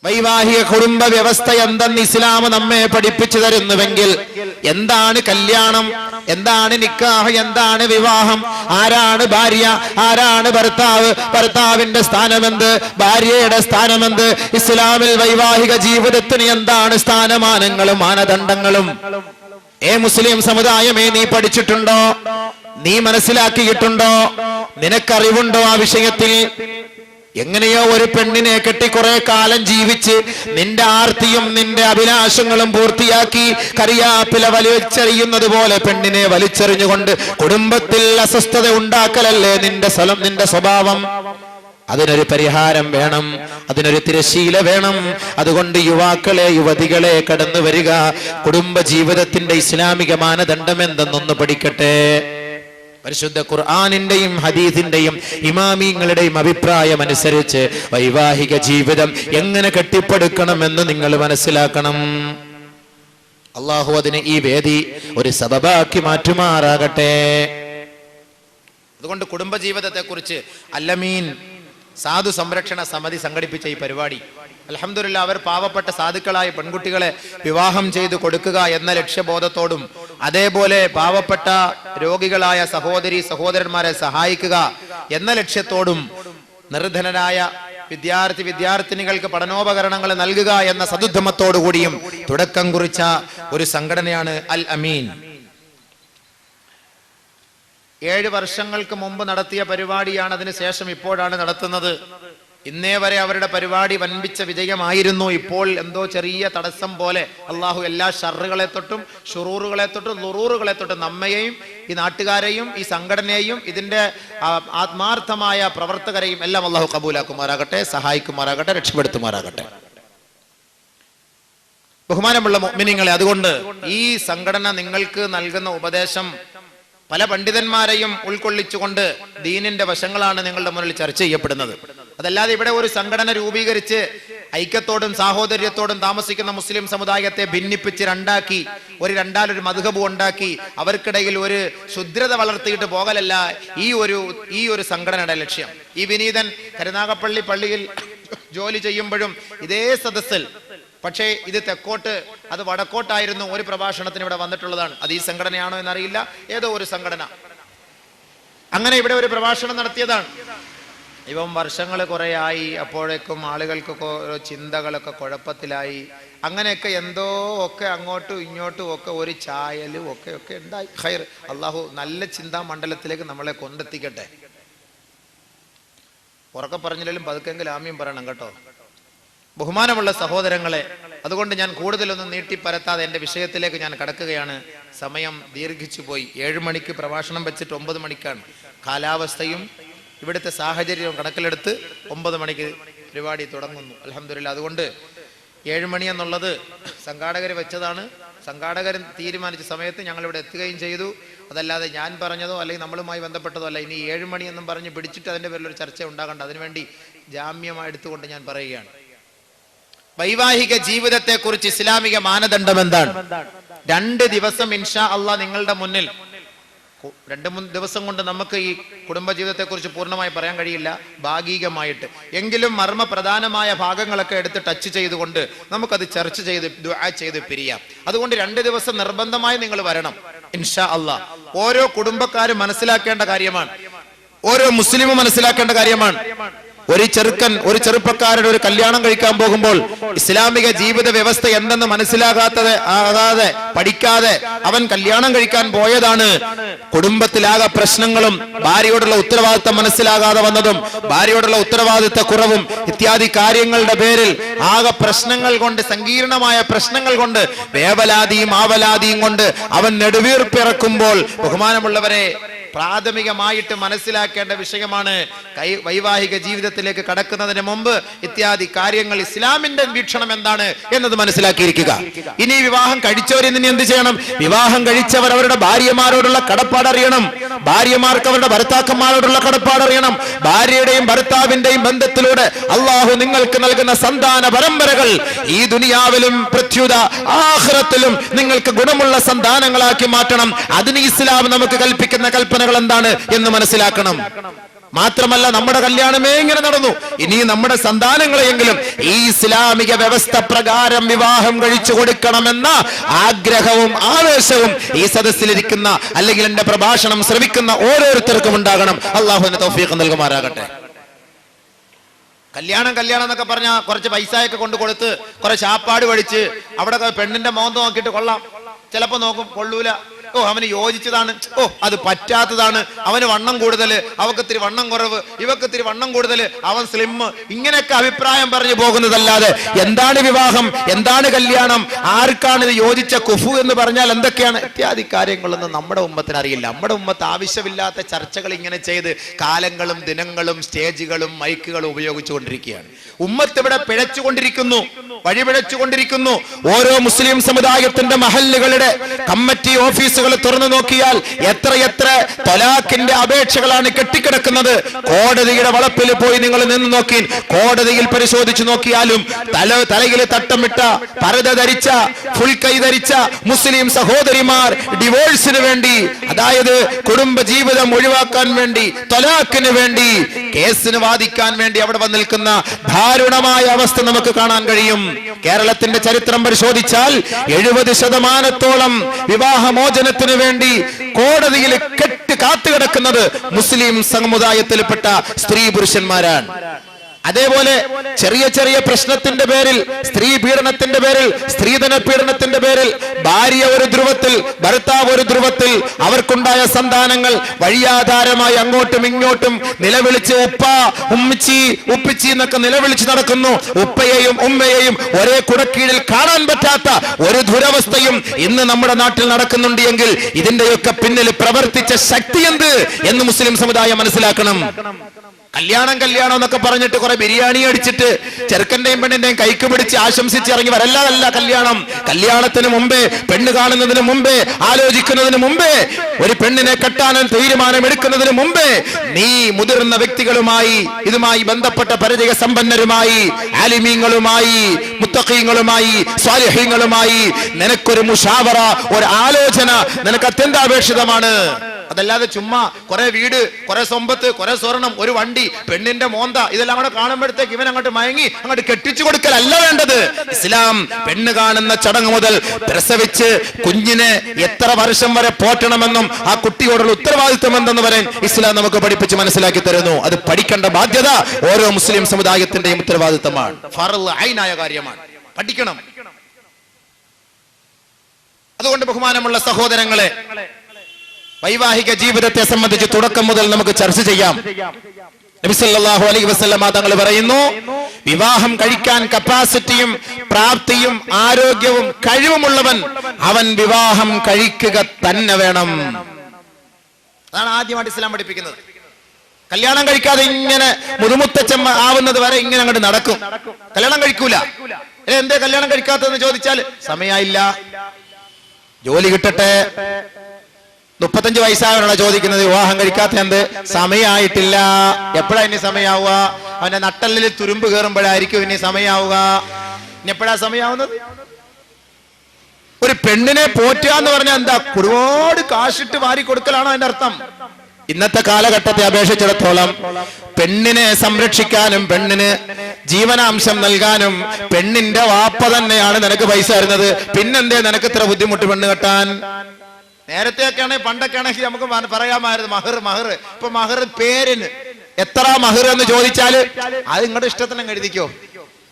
വൈവാഹിക കുടുംബ വ്യവസ്ഥ എന്തെന്ന് ഇസ്ലാം നമ്മെ പഠിപ്പിച്ചു തരുന്നുവെങ്കിൽ എന്താണ് കല്യാണം, എന്താണ് നിക്കാഹ്, എന്താണ് വിവാഹം, ആരാണ് ഭാര്യ, ആരാണ് ഭർത്താവ്, ഭർത്താവിന്റെ സ്ഥാനമെന്ത്, ഭാര്യയുടെ സ്ഥാനമെന്ത്, ഇസ്ലാമിൽ വൈവാഹിക ജീവിതത്തിന് എന്താണ് സ്ഥാനമാനങ്ങളും മാനദണ്ഡങ്ങളും മുസ്ലിം സമുദായമേ നീ പഠിച്ചിട്ടുണ്ടോ? നീ മനസ്സിലാക്കിയിട്ടുണ്ടോ? നിനക്കറിവുണ്ടോ ആ വിഷയത്തിൽ? എങ്ങനെയോ ഒരു പെണ്ണിനെ കെട്ടി കുറെ കാലം ജീവിച്ച് നിന്റെ ആർത്തിയും നിന്റെ അഭിലാഷങ്ങളും പൂർത്തിയാക്കി കറിയാപ്പില വലിച്ചെറിയുന്നത് പോലെ പെണ്ണിനെ വലിച്ചെറിഞ്ഞുകൊണ്ട് കുടുംബത്തിൽ അസ്വസ്ഥത ഉണ്ടാക്കലല്ലേ നിന്റെ സ്വഭാവം? അതിനൊരു പരിഹാരം വേണം, അതിനൊരു തിരശീല വേണം. അതുകൊണ്ട് യുവാക്കളെ, യുവതികളെ, കടന്നു വരിക, കുടുംബ ജീവിതത്തിന്റെ ഇസ്ലാമിക മാനദണ്ഡം എന്തെന്നൊന്ന് പഠിക്കട്ടെ. പരിശുദ്ധ ഖുർആനിന്റെയും ഹദീസിന്റെയും ഇമാമിങ്ങളുടെയും അഭിപ്രായം അനുസരിച്ച് വൈവാഹിക ജീവിതം എങ്ങനെ കെട്ടിപ്പടുക്കണമെന്ന് നിങ്ങൾ മനസ്സിലാക്കണം. അള്ളാഹു അതിനെ ഈ വേദി ഒരു സബബാക്കി മാറ്റുമാറാകട്ടെ. അതുകൊണ്ട് കുടുംബജീവിതത്തെ കുറിച്ച് അല്ലമീൻ സാധു സംരക്ഷണ സമിതി സംഘടിപ്പിച്ച ഈ പരിപാടി, അൽഹംദുലില്ലാ, അവർ പാവപ്പെട്ട സാധുക്കളായ പെൺകുട്ടികളെ വിവാഹം ചെയ്തു കൊടുക്കുക എന്ന ലക്ഷ്യബോധത്തോടും അതേപോലെ പാവപ്പെട്ട രോഗികളായ സഹോദരി സഹോദരന്മാരെ സഹായിക്കുക എന്ന ലക്ഷ്യത്തോടും നിർധനരായ വിദ്യാർത്ഥിനികൾക്ക് പഠനോപകരണങ്ങൾ നൽകുക എന്ന സദുദ്ധമത്തോടു കൂടിയും തുടക്കം കുറിച്ച ഒരു സംഘടനയാണ് അൽ അമീൻ. 7 വർഷങ്ങൾക്ക് മുമ്പ് നടത്തിയ പരിപാടിയാണ്. അതിനുശേഷം ഇപ്പോഴാണ് നടത്തുന്നത്. ഇന്നേ വരെ അവരുടെ പരിപാടി വൻപിച്ച വിജയമായിരുന്നു. ഇപ്പോൾ എന്തോ ചെറിയ തടസ്സം പോലെ അള്ളാഹു എല്ലാ ഷറുകളെ തൊട്ടും ഷുറൂറുകളെ തൊട്ടും ലുറൂറുകളെ തൊട്ടും നമ്മയെയും ഈ നാട്ടുകാരെയും ഈ സംഘടനയെയും ഇതിന്റെ ആത്മാർത്ഥമായ പ്രവർത്തകരെയും എല്ലാം അള്ളാഹു കബൂലാക്കുമാറാകട്ടെ, സഹായിക്കുമാറാകട്ടെ, രക്ഷപ്പെടുത്തുമാറാകട്ടെ. ബഹുമാനമുള്ള മുഅ്മിനീങ്ങളെ, അതുകൊണ്ട് ഈ സംഘടന നിങ്ങൾക്ക് നൽകുന്ന ഉപദേശം പല പണ്ഡിതന്മാരെയും ഉൾക്കൊള്ളിച്ചുകൊണ്ട് ദീനിന്റെ വശങ്ങളാണ് നിങ്ങളുടെ മുന്നിൽ ചർച്ച ചെയ്യപ്പെടുന്നത്. അതല്ലാതെ ഇവിടെ ഒരു സംഘടന രൂപീകരിച്ച് ഐക്യത്തോടും സാഹോദര്യത്തോടും താമസിക്കുന്ന മുസ്ലിം സമുദായത്തെ ഭിന്നിപ്പിച്ച് രണ്ടാക്കി രണ്ടാലൊരു മദ്ഹബ് ഉണ്ടാക്കി അവർക്കിടയിൽ ഒരു ശുദ്രത വളർത്തിയിട്ട് പോകലല്ല ഈ ഒരു സംഘടനയുടെ ലക്ഷ്യം. ഈ വിനീതൻ കരുനാഗപ്പള്ളി പള്ളിയിൽ ജോലി ചെയ്യുമ്പോഴും ഇതേ സദസ്സിൽ, പക്ഷേ ഇത് തെക്കോട്ട് അത് വടക്കോട്ടായിരുന്നു, ഒരു പ്രഭാഷണത്തിന് ഇവിടെ വന്നിട്ടുള്ളതാണ്. അത് ഈ സംഘടനയാണോ എന്നറിയില്ല, ഏതോ ഒരു സംഘടന അങ്ങനെ ഇവിടെ ഒരു പ്രഭാഷണം നടത്തിയതാണ്. ഇപ്പം വർഷങ്ങൾ കുറേ ആയി, അപ്പോഴേക്കും ആളുകൾക്കൊക്കെ ഓരോ ചിന്തകളൊക്കെ കുഴപ്പത്തിലായി. അങ്ങനെയൊക്കെ എന്തോ ഒക്കെ അങ്ങോട്ടും ഇങ്ങോട്ടും ഒക്കെ ഒരു ചായലും ഒക്കെ ഉണ്ടായി. ഖൈർ, അള്ളാഹു നല്ല ചിന്താ മണ്ഡലത്തിലേക്ക് നമ്മളെ കൊണ്ടെത്തിക്കട്ടെ. ഉറക്കെ പറഞ്ഞില്ലെങ്കിലും പതുക്കെങ്കിലും ആമീൻ പറയണം കേട്ടോ. ബഹുമാനമുള്ള സഹോദരങ്ങളെ, അതുകൊണ്ട് ഞാൻ കൂടുതലൊന്നും നീട്ടിപ്പരത്താതെ എൻ്റെ വിഷയത്തിലേക്ക് ഞാൻ കടക്കുകയാണ്. സമയം ദീർഘിച്ചു പോയി. 7 മണിക്ക് പ്രഭാഷണം വെച്ചിട്ട് 9 മണിക്കാണ്. കാലാവസ്ഥയും ഇവിടുത്തെ സാഹചര്യവും കണക്കിലെടുത്ത് 9 മണിക്ക് പരിപാടി തുടങ്ങുന്നു. അൽഹംദുലില്ലാ. അതുകൊണ്ട് 7 മണി എന്നുള്ളത് സംഘാടകർ വെച്ചതാണ്. സംഘാടകർ തീരുമാനിച്ച സമയത്ത് ഞങ്ങൾ ഇവിടെ എത്തുകയും ചെയ്തു. അതല്ലാതെ ഞാൻ പറഞ്ഞതോ അല്ലെങ്കിൽ നമ്മളുമായി ബന്ധപ്പെട്ടതോ അല്ല. ഇനി 7 മണി എന്നും പറഞ്ഞ് പിടിച്ചിട്ട് അതിൻ്റെ പേരിലൊരു ചർച്ച ഉണ്ടാകണ്ട. അതിനുവേണ്ടി ജാമ്യമായി എടുത്തുകൊണ്ട് ഞാൻ പറയുകയാണ്. വൈവാഹിക ജീവിതത്തെ കുറിച്ച് ഇസ്ലാമിക മാനദണ്ഡം എന്താണ്? 2 ദിവസം ഇൻഷാ അള്ളാഹ് നിങ്ങളുടെ മുന്നിൽ, 2-3 ദിവസം കൊണ്ട് നമുക്ക് ഈ കുടുംബജീവിതത്തെ കുറിച്ച് പൂർണ്ണമായി പറയാൻ കഴിയില്ല, ഭാഗികമായിട്ട് എങ്കിലും മർമ്മപ്രധാനമായ ഭാഗങ്ങളൊക്കെ എടുത്ത് ടച്ച് ചെയ്തുകൊണ്ട് നമുക്കത് ചർച്ച ചെയ്ത് ദുആ ചെയ്ത് പിരിയാം. അതുകൊണ്ട് 2 ദിവസം നിർബന്ധമായി നിങ്ങൾ വരണം ഇൻഷാ അള്ളാഹ്. ഓരോ കുടുംബക്കാരും മനസ്സിലാക്കേണ്ട കാര്യമാണ്, ഓരോ മുസ്ലിമും മനസ്സിലാക്കേണ്ട കാര്യമാണ്. ഒരു ചെറുപ്പക്കാരൻ ഒരു കല്യാണം കഴിക്കാൻ പോകുമ്പോൾ ഇസ്ലാമിക ജീവിത വ്യവസ്ഥ എന്തെന്ന് മനസ്സിലാകാതെ പഠിക്കാതെ അവൻ കല്യാണം കഴിക്കാൻ പോയതാണ്. കുടുംബത്തിലാകെ പ്രശ്നങ്ങളും ഭാര്യയോടുള്ള ഉത്തരവാദിത്തം മനസ്സിലാകാതെ വന്നതും ഭാര്യയോടുള്ള ഉത്തരവാദിത്ത കുറവും ഇത്യാദി കാര്യങ്ങളുടെ പേരിൽ ആകെ പ്രശ്നങ്ങൾ കൊണ്ട്, സങ്കീർണമായ പ്രശ്നങ്ങൾ കൊണ്ട്, വേവലാതിയും ആവലാതിയും കൊണ്ട് അവൻ നെടുവീർപ്പിറക്കുമ്പോൾ ബഹുമാനമുള്ളവരെ, പ്രാഥമികമായിട്ട് മനസ്സിലാക്കേണ്ട വിഷയമാണ്. വൈവാഹിക ജീവിതത്തിലേക്ക് കടക്കുന്നതിന് മുമ്പ് ഇത്യാദി കാര്യങ്ങൾ ഇസ്ലാമിന്റെ വീക്ഷണം എന്താണ് എന്നത് മനസ്സിലാക്കിയിരിക്കുക. ഇനി വിവാഹം കഴിച്ചവരിൽ എന്ത് ചെയ്യണം? വിവാഹം കഴിച്ചവർ അവരുടെ ഭാര്യമാരോടുള്ള കടപ്പാടറിയണം. ഭാര്യമാർക്ക് അവരുടെ ഭർത്താക്കന്മാരോടുള്ള കടപ്പാടറിയണം. ഭാര്യയുടെയും ഭർത്താവിന്റെയും ബന്ധത്തിലൂടെ അള്ളാഹു നിങ്ങൾക്ക് നൽകുന്ന സന്താന പരമ്പരകൾ ഈ ദുനിയാവിലും പ്രത്യുത ആഖിറത്തിലും നിങ്ങൾക്ക് ഗുണമുള്ള സന്താനങ്ങളാക്കി മാറ്റണം. അതിന് ഇസ്ലാം നമുക്ക് കൽപ്പിക്കുന്ന കൽപ്പന എന്താണ് എന്ന് മനസ്സിലാക്കണം. മാത്രമല്ല നമ്മുടെ കല്യാണമേ ഇങ്ങനെ നടന്നു, ഇനി നമ്മുടെ സന്താനങ്ങളെയെങ്കിലും ഈ ഇസ്ലാമിക വ്യവസ്ഥ പ്രകാരം വിവാഹം കഴിച്ചു കൊടുക്കണമെന്ന ആഗ്രഹവും ആവേശവും ഈ സദസ്സിലിരിക്കുന്ന അല്ലെങ്കിൽ എന്റെ പ്രഭാഷണം ശ്രവിക്കുന്ന ഓരോരുത്തർക്കും ഉണ്ടാകണം. അള്ളാഹുവിന് തൗഫീഖ് നൽകുമാറാകട്ടെ. കല്യാണം എന്നൊക്കെ പറഞ്ഞാൽ കുറച്ച് പൈസയൊക്കെ കൊണ്ട് കൊടുത്ത് കുറെ ശാപ്പാട് പഠിച്ച് അവിടെ പെണ്ണിന്റെ മോന്ത നോക്കിയിട്ട് കൊള്ളാം, ചിലപ്പോ നോക്കും കൊള്ളൂല, ഓ അവന് യോജിച്ചതാണ്, ഓ അത് പറ്റാത്തതാണ്, അവന് വണ്ണം കൂടുതല്, അവക്കിത്തിരി വണ്ണം കുറവ്, ഇവക്കിത്തിരി വണ്ണം കൂടുതല്, അവൻ സ്ലിം, ഇങ്ങനെയൊക്കെ അഭിപ്രായം പറഞ്ഞു പോകുന്നതല്ലാതെ എന്താണ് വിവാഹം, എന്താണ് കല്യാണം, ആർക്കാണ് ഇത് യോജിച്ച കുഫു എന്ന് പറഞ്ഞാൽ എന്തൊക്കെയാണ് ഇത്യാദി കാര്യങ്ങളൊന്നും നമ്മുടെ ഉമ്മത്തിന് അറിയില്ല. നമ്മുടെ ഉമ്മത്ത് ആവശ്യമില്ലാത്ത ചർച്ചകൾ ഇങ്ങനെ ചെയ്ത് കാലങ്ങളും ദിനങ്ങളും സ്റ്റേജുകളും മൈക്കുകളും ഉപയോഗിച്ചുകൊണ്ടിരിക്കുകയാണ്. ഉമ്മത്ത് ഇവിടെ പിഴച്ചുകൊണ്ടിരിക്കുന്നു, വഴിപിഴച്ചുകൊണ്ടിരിക്കുന്നു. ഓരോ മുസ്ലിം സമുദായത്തിന്റെ മഹല്ലുകളുടെ കമ്മിറ്റി ഓഫീസുകൾ തുറന്നു നോക്കിയാൽ എത്രയെത്ര തലാഖിന്റെ അപേക്ഷകളാണ് കെട്ടിക്കിടക്കുന്നത്. കോടതിയുടെ വളപ്പിൽ പോയി നിങ്ങൾ നിന്ന് നോക്കി, കോടതിയിൽ പരിശോധിച്ചു നോക്കിയാലും തലയിൽ തട്ടമിട്ട പരദ ധരിച്ച ഫുൾ കൈ ധരിച്ച മുസ്ലിം സഹോദരിമാർ ഡിവോഴ്സിന് വേണ്ടി, അതായത് കുടുംബ ജീവിതം ഒഴിവാക്കാൻ വേണ്ടി, തലാഖിന് വേണ്ടി, കേസിന് വാദിക്കാൻ വേണ്ടി അവിടെ വന്ന് നിൽക്കുന്ന ദാരുണമായ അവസ്ഥ നമുക്ക് കാണാൻ കഴിയും. കേരളത്തിന്റെ ചരിത്രം പരിശോധിച്ചാൽ 70% വിവാഹമോചനത്തിന് വേണ്ടി കോടതിയിൽ കാത്തുകിടക്കുന്നത് മുസ്ലിം സമുദായത്തിൽപ്പെട്ട സ്ത്രീ പുരുഷന്മാരാണ്. അതേപോലെ ചെറിയ ചെറിയ പ്രശ്നത്തിന്റെ പേരിൽ, സ്ത്രീ പീഡനത്തിന്റെ പേരിൽ, സ്ത്രീധന പീഡനത്തിന്റെ പേരിൽ ഭാര്യ ഒരു ധ്രുവത്തിൽ, ഭർത്താവ് ഒരു ധ്രുവത്തിൽ, അവർക്കുണ്ടായ സന്താനങ്ങൾ വഴിയാധാരമായി അങ്ങോട്ടും ഇങ്ങോട്ടും നിലവിളിച്ച് ഉപ്പ, ഉമ്മിച്ചി, ഉപ്പിച്ചി എന്നൊക്കെ നിലവിളിച്ച് നടക്കുന്നു. ഉപ്പയെയും ഉമ്മയെയും ഒരേ കുടക്കീഴിൽ കാണാൻ പറ്റാത്ത ഒരു ദുരവസ്ഥയും ഇന്ന് നമ്മുടെ നാട്ടിൽ നടക്കുന്നുണ്ട് എങ്കിൽ ഇതിന്റെയൊക്കെ പിന്നിൽ പ്രവർത്തിച്ച ശക്തി എന്ത് എന്ന് മുസ്ലിം സമുദായം മനസ്സിലാക്കണം. കല്യാണം എന്നൊക്കെ പറഞ്ഞിട്ട് കുറെ ബിരിയാണി അടിച്ചിട്ട് ചെറുക്കന്റെയും പെണ്ണിന്റെയും കൈക്ക് പിടിച്ച് ആശംസിച്ച് ഇറങ്ങി വരല്ലാതല്ല കല്യാണം. കല്യാണത്തിന് മുമ്പേ, പെണ്ണ് കാണുന്നതിന് മുമ്പേ, ആലോചിക്കുന്നതിന് മുമ്പേ, ഒരു പെണ്ണിനെ കെട്ടാൻ തീരുമാനമെടുക്കുന്നതിന് മുമ്പേ നീ മുതിർന്ന വ്യക്തികളുമായി, ഇതുമായി ബന്ധപ്പെട്ട പരിചയ സമ്പന്നരുമായി, ആലിമീങ്ങളുമായി, മുത്തഖീങ്ങളുമായി, സ്വാലിഹീങ്ങളുമായി നിനക്കൊരു മുഷാവറ, ഒരു ആലോചന നിനക്ക് അത്യന്താപേക്ഷിതമാണ്. അതല്ലാതെ ചുമ്മാ കുറെ വീട്, കുറെ സമ്പത്ത്, കുറെ സ്വർണം, ഒരു വണ്ടി, പെണ്ണിന്റെ മോന്ത, ഇതെല്ലാം കൂടെ കാണുമ്പോഴത്തേക്ക് ഇവൻ അങ്ങോട്ട് മയങ്ങി അങ്ങോട്ട് കെട്ടിച്ചു കൊടുക്കലല്ല വേണ്ടത്. ഇസ്ലാം പെണ്ണ് കാണുന്ന ചടങ്ങ് മുതൽ പ്രസവിച്ച് കുഞ്ഞിനെ എത്ര വർഷം വരെ പോറ്റണമെന്നും ആ കുട്ടിയോടുള്ള ഉത്തരവാദിത്വം എന്തെന്ന് വരെ ഇസ്ലാം നമുക്ക് പഠിപ്പിച്ച് മനസ്സിലാക്കി തരുന്നു. അത് പഠിക്കേണ്ട ബാധ്യത ഓരോ മുസ്ലിം സമുദായത്തിന്റെയും ഉത്തരവാദിത്തമാണ്, ഫർള് ഐനായ കാര്യമാണ്, പഠിക്കണം. അതുകൊണ്ട് ബഹുമാനമുള്ള സഹോദരങ്ങളെ, വൈവാഹിക ജീവിതത്തെ സംബന്ധിച്ച് തുടക്കം മുതൽ നമുക്ക് ചർച്ച ചെയ്യാം. നബി സല്ലല്ലാഹു അലൈഹി വസല്ലമ തങ്ങൾ പറയുന്നു, വിവാഹം കഴിക്കാൻ കപ്പാസിറ്റിയും പ്രാപ്തിയും ആരോഗ്യവും കഴിവുമുള്ളവൻ അവൻ വിവാഹം കഴിക്കുക തന്നെ വേണം. അതാണ് ആദ്യമായിട്ട് ഇസ്ലാം പഠിപ്പിക്കുന്നത്. കല്യാണം കഴിക്കാതെ ഇങ്ങനെ മുതുമുത്തച്ഛൻ ആവുന്നത് വരെ ഇങ്ങനെ അങ്ങോട്ട് നടക്കും, കല്യാണം കഴിക്കൂല. എന്തേ കല്യാണം കഴിക്കാത്തതെന്ന് ചോദിച്ചാൽ സമയമില്ല, ജോലി കിട്ടട്ടെ. 35 വയസ്സായവനാണ് ചോദിക്കുന്നത് വിവാഹം കഴിക്കാത്ത എന്ത്, സമയമായിട്ടില്ല. എപ്പോഴാ ഇനി സമയാവുക? അവന്റെ നട്ടലിൽ തുരുമ്പ് കയറുമ്പോഴായിരിക്കും ഇനി സമയാവുക. ഇനി എപ്പോഴാ സമയാവുന്നത്? ഒരു പെണ്ണിനെ പോറ്റുക എന്ന് പറഞ്ഞാൽ എന്താ? ഒരുപാട് കാശിട്ട് വാരി കൊടുക്കലാണോ അതിന്റെ അർത്ഥം? ഇന്നത്തെ കാലഘട്ടത്തെ അപേക്ഷിച്ചിടത്തോളം പെണ്ണിനെ സംരക്ഷിക്കാനും പെണ്ണിന് ജീവനാംശം നൽകാനും പെണ്ണിന്റെ വാപ്പ തന്നെയാണ് നിനക്ക് പൈസ തരുന്നത്. പിന്നെന്തേ നിനക്ക് ഇത്ര ബുദ്ധിമുട്ട് പെണ്ണ് കെട്ടാൻ? നേരത്തെയൊക്കെ ആണെങ്കിൽ, പണ്ടൊക്കെ ആണെങ്കിൽ നമുക്ക് പറയാമായിരുന്നു മഹർ. ഇപ്പൊ മഹർ പേരിന് എത്ര മഹർ എന്ന് ചോദിച്ചാല് അത് നിങ്ങളുടെ ഇഷ്ടത്തിന് എഴുതിക്കോ.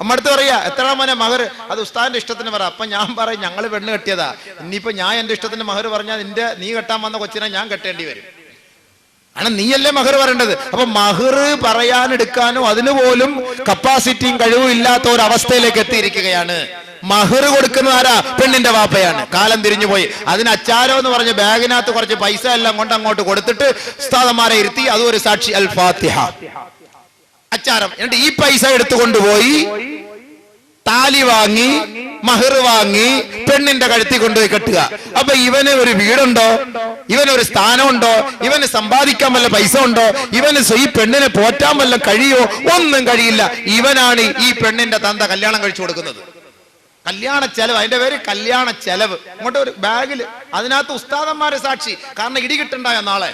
നമ്മടുത്ത് പറയാ എത്ര മോനെ മഹർ, അത് ഉസ്താദിന്റെ ഇഷ്ടത്തിന് പറ. അപ്പൊ ഞാൻ പറയും ഞങ്ങൾ പെണ്ണ് കെട്ടിയതാ, ഇനിയിപ്പോ ഞാൻ എന്റെ ഇഷ്ടത്തിന് മഹർ പറഞ്ഞാൽ നീ കെട്ടാൻ വന്ന കൊച്ചിനെ ഞാൻ കെട്ടേണ്ടി വരും. കാരണം നീയല്ലേ മഹർ പറയേണ്ടത്. അപ്പൊ മഹർ പറയാനെടുക്കാനോ അതിനുപോലും കപ്പാസിറ്റിയും കഴിവും ഇല്ലാത്ത ഒരു അവസ്ഥയിലേക്ക് എത്തിയിരിക്കുകയാണ്. മഹർ കൊടുക്കുന്നത് ആരാ? പെണ്ണിന്റെ വാപ്പയാണ്. കാലം തിരിഞ്ഞു പോയി. അതിന് അച്ചാരം എന്ന് പറഞ്ഞ ബാഗിനകത്ത് കുറച്ച് പൈസ എല്ലാം കൊണ്ട് അങ്ങോട്ട് കൊടുത്തിട്ട് ഉസ്താദന്മാരെ ഇരുത്തി അതും ഒരു സാക്ഷി, അൽ ഫാത്തിഹ അച്ചാരം. എന്നിട്ട് ഈ പൈസ എടുത്തുകൊണ്ടുപോയി താലി വാങ്ങി മഹർ വാങ്ങി പെണ്ണിന്റെ കഴുത്തി കൊണ്ടുപോയി കെട്ടുക. അപ്പൊ ഇവന് ഒരു വീടുണ്ടോ? ഇവനൊരു സ്ഥാനമുണ്ടോ? ഇവന് സമ്പാദിക്കാൻ വല്ല പൈസ ഉണ്ടോ? ഇവന് ഈ പെണ്ണിനെ പോറ്റാൻ വല്ല കഴിയോ? ഒന്നും കഴിയില്ല. ഇവനാണ് ഈ പെണ്ണിന്റെ തന്ത കല്യാണം കഴിച്ചു കൊടുക്കുന്നത്. കല്യാണ ചെലവ്, അതിന്റെ പേര് കല്യാണ ചെലവ്. അങ്ങോട്ട് ഒരു ബാഗില് അതിനകത്ത് ഉസ്താദന്മാരെ സാക്ഷി. കാരണം ഇടി കിട്ടണ്ടായ നാളെ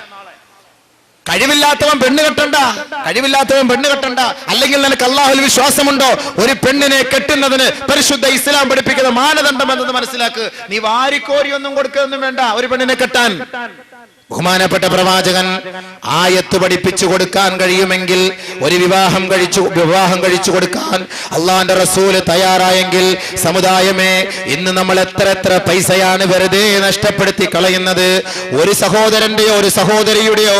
കഴിവില്ലാത്തവൻ പെണ്ണ് കെട്ടണ്ട, കഴിവില്ലാത്തവൻ പെണ്ണ് കെട്ടണ്ട. അല്ലെങ്കിൽ നിനക്ക് അള്ളാഹുവിൽ വിശ്വാസമുണ്ടോ? ഒരു പെണ്ണിനെ കെട്ടുന്നതിന് പരിശുദ്ധ ഇസ്ലാം പഠിപ്പിക്കുന്ന മാനദണ്ഡം എന്തെന്ന് മനസ്സിലാക്ക്. നീ വാരിക്കോരിയൊന്നും കൊടുക്കുകയൊന്നും വേണ്ട ഒരു പെണ്ണിനെ കെട്ടാൻ. ബഹുമാനപ്പെട്ട പ്രവാചകൻ ആയത്ത് പഠിപ്പിച്ചു കൊടുക്കാൻ കഴിയുമെങ്കിൽ ഒരു വിവാഹം കഴിച്ചു കൊടുക്കാൻ അള്ളാന്റെ റസൂല് തയ്യാറായെങ്കിൽ, സമുദായമേ, ഇന്ന് നമ്മൾ എത്ര പൈസയാണ് വെറുതെ നഷ്ടപ്പെടുത്തി കളയുന്നത്. ഒരു സഹോദരന്റെയോ ഒരു സഹോദരിയുടെയോ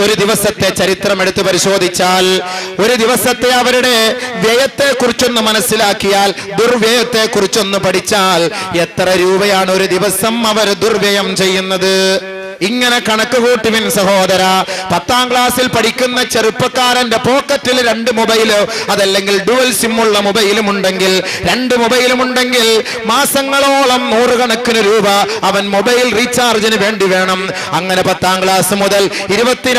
ഒരു ദിവസത്തെ ചരിത്രം എടുത്ത് പരിശോധിച്ചാൽ, ഒരു ദിവസത്തെ അവരുടെ വ്യയത്തെ കുറിച്ചൊന്ന് മനസ്സിലാക്കിയാൽ, ദുർവ്യയത്തെ കുറിച്ചൊന്ന് പഠിച്ചാൽ, എത്ര രൂപയാണ് ഒരു ദിവസം അവർ ദുർവ്യയം ചെയ്യുന്നത്. ഇങ്ങനെ കണക്ക് കൂട്ടുവിൻ സഹോദര. 10ാം ക്ലാസ്സിൽ പഠിക്കുന്ന ചെറുപ്പക്കാരന്റെ പോക്കറ്റിൽ 2 മൊബൈലോ അതല്ലെങ്കിൽ ഡുവൽ സിം ഉള്ള മൊബൈലും ഉണ്ടെങ്കിൽ, 2 മൊബൈലും ഉണ്ടെങ്കിൽ മാസങ്ങളോളം 100 കണക്കിന് രൂപ അവൻ മൊബൈൽ റീചാർജിന് വേണ്ടി വേണം. അങ്ങനെ 10ാം ക്ലാസ് മുതൽ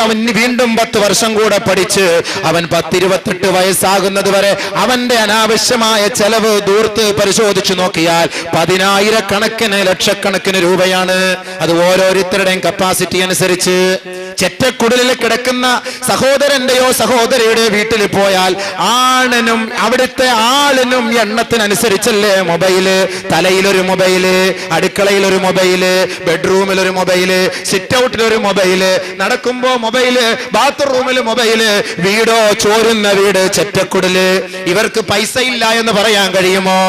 അവൻ വീണ്ടും 10 വർഷം കൂടെ പഠിച്ച് അവൻ 10-28 വയസ്സാകുന്നത് വരെ അവന്റെ അനാവശ്യമായ ചെലവ് ദൂർത്ത് പരിശോധിച്ചു നോക്കിയാൽ 10,000 ലക്ഷക്കണക്കിന് രൂപയാണ്. അത് ഓരോരുത്തരുടെയും കപ്പാസിറ്റി അനുസരിച്ച്. ചെറ്റക്കുടലിൽ കിടക്കുന്ന സഹോദരന്റെയോ സഹോദരിയുടെ വീട്ടിൽ പോയാൽ ആണിനും അവിടുത്തെ ആളിനും എണ്ണത്തിനനുസരിച്ചല്ലേ മൊബൈല്. തലയിലൊരു മൊബൈല്, അടുക്കളയിലൊരു മൊബൈല്, ബെഡ്റൂമിലൊരു മൊബൈല്, സിറ്റ് ഔട്ടിലൊരു മൊബൈല്, നടക്കുമ്പോ മൊബൈല്, ബാത്റൂമില് മൊബൈല്. വീടോ ചോരുന്ന വീട്, ചെറ്റക്കുടല്. ഇവർക്ക് പൈസ ഇല്ല എന്ന് പറയാൻ കഴിയുമോ?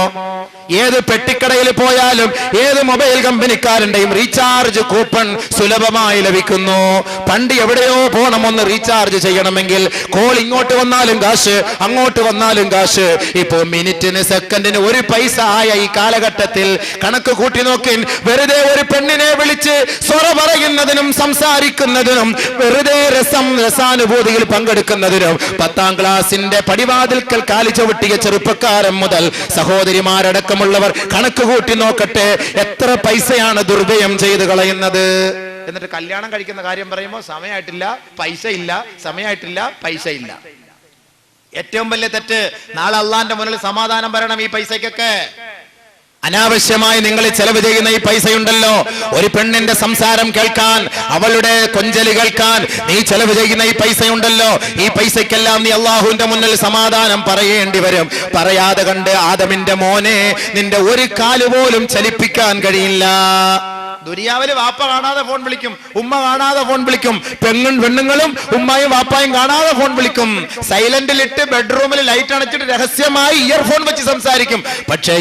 ഏത് പെട്ടിക്കടയിൽ പോയാലും ഏത് മൊബൈൽ കമ്പനിക്കാരന്റെയും റീചാർജ് കൂപ്പൺ സുലഭമായി ലഭിക്കുന്നു. പണ്ട് എവിടെയോ പോണം ഒന്ന് റീചാർജ് ചെയ്യണമെങ്കിൽ, കോൾ ഇങ്ങോട്ട് വന്നാലും കാശ്, അങ്ങോട്ട് വന്നാലും കാശ്. ഇപ്പോ മിനിറ്റിന് സെക്കൻഡിന് 1 പൈസ ആയ ഈ കാലഘട്ടത്തിൽ കണക്ക് കൂട്ടി നോക്കി, വെറുതെ ഒരു പെണ്ണിനെ വിളിച്ച് സ്വറ പറയുന്നതിനും സംസാരിക്കുന്നതിനും, വെറുതെ രസാനുഭൂതിയിൽ പങ്കെടുക്കുന്നതിനും 10ാം ക്ലാസിന്റെ പടിവാതിൽക്കൽ കാലി ചവിട്ടിയ ചെറുപ്പക്കാരൻ മുതൽ സഹോദരിമാരടക്കം ുള്ളവർ കണക്ക് കൂട്ടി നോക്കട്ടെ എത്ര പൈസയാണ് ദുർവ്യയം ചെയ്ത് കളയുന്നത്. എന്നിട്ട് കല്യാണം കഴിക്കുന്ന കാര്യം പറയുമ്പോൾ സമയമായിട്ടില്ല, പൈസ ഇല്ല, സമയമായിട്ടില്ല, പൈസ ഇല്ല. ഏറ്റവും വലിയ തെറ്റ്. നാളെ അള്ളാന്റെ മുന്നിൽ സമാധാനം പറയണം ഈ പൈസക്കൊക്കെ. അനാവശ്യമായി നിങ്ങൾ ചെലവ് ചെയ്യുന്ന ഈ പൈസയുണ്ടല്ലോ, ഒരു പെണ്ണിന്റെ സംസാരം കേൾക്കാൻ, അവളുടെ കൊഞ്ചല് കേൾക്കാൻ നീ ചെലവ് ചെയ്യുന്ന ഈ പൈസയുണ്ടല്ലോ, ഈ പൈസക്കെല്ലാം നീ അള്ളാഹുവിന്റെ മുന്നിൽ സമാധാനം പറയേണ്ടി വരും. പറയാതെ കണ്ട് ആദമിന്റെ മോനെ, നിന്റെ ഒരു കാല് പോലും ചലിപ്പിക്കാൻ കഴിയില്ല. ദുനിയാവില് വാപ്പ കാണാതെ ഫോൺ വിളിക്കും, ഉമ്മ കാണാതെ ഫോൺ വിളിക്കും, പെണ്ണുങ്ങളും ഉമ്മയും വാപ്പായും കാണാതെ ഫോൺ വിളിക്കും. സൈലന്റിലിട്ട് ബെഡ്റൂമിൽ ലൈറ്റ് അണച്ചിട്ട് രഹസ്യമായി ഇയർഫോൺ വെച്ച് സംസാരിക്കും. പക്ഷേ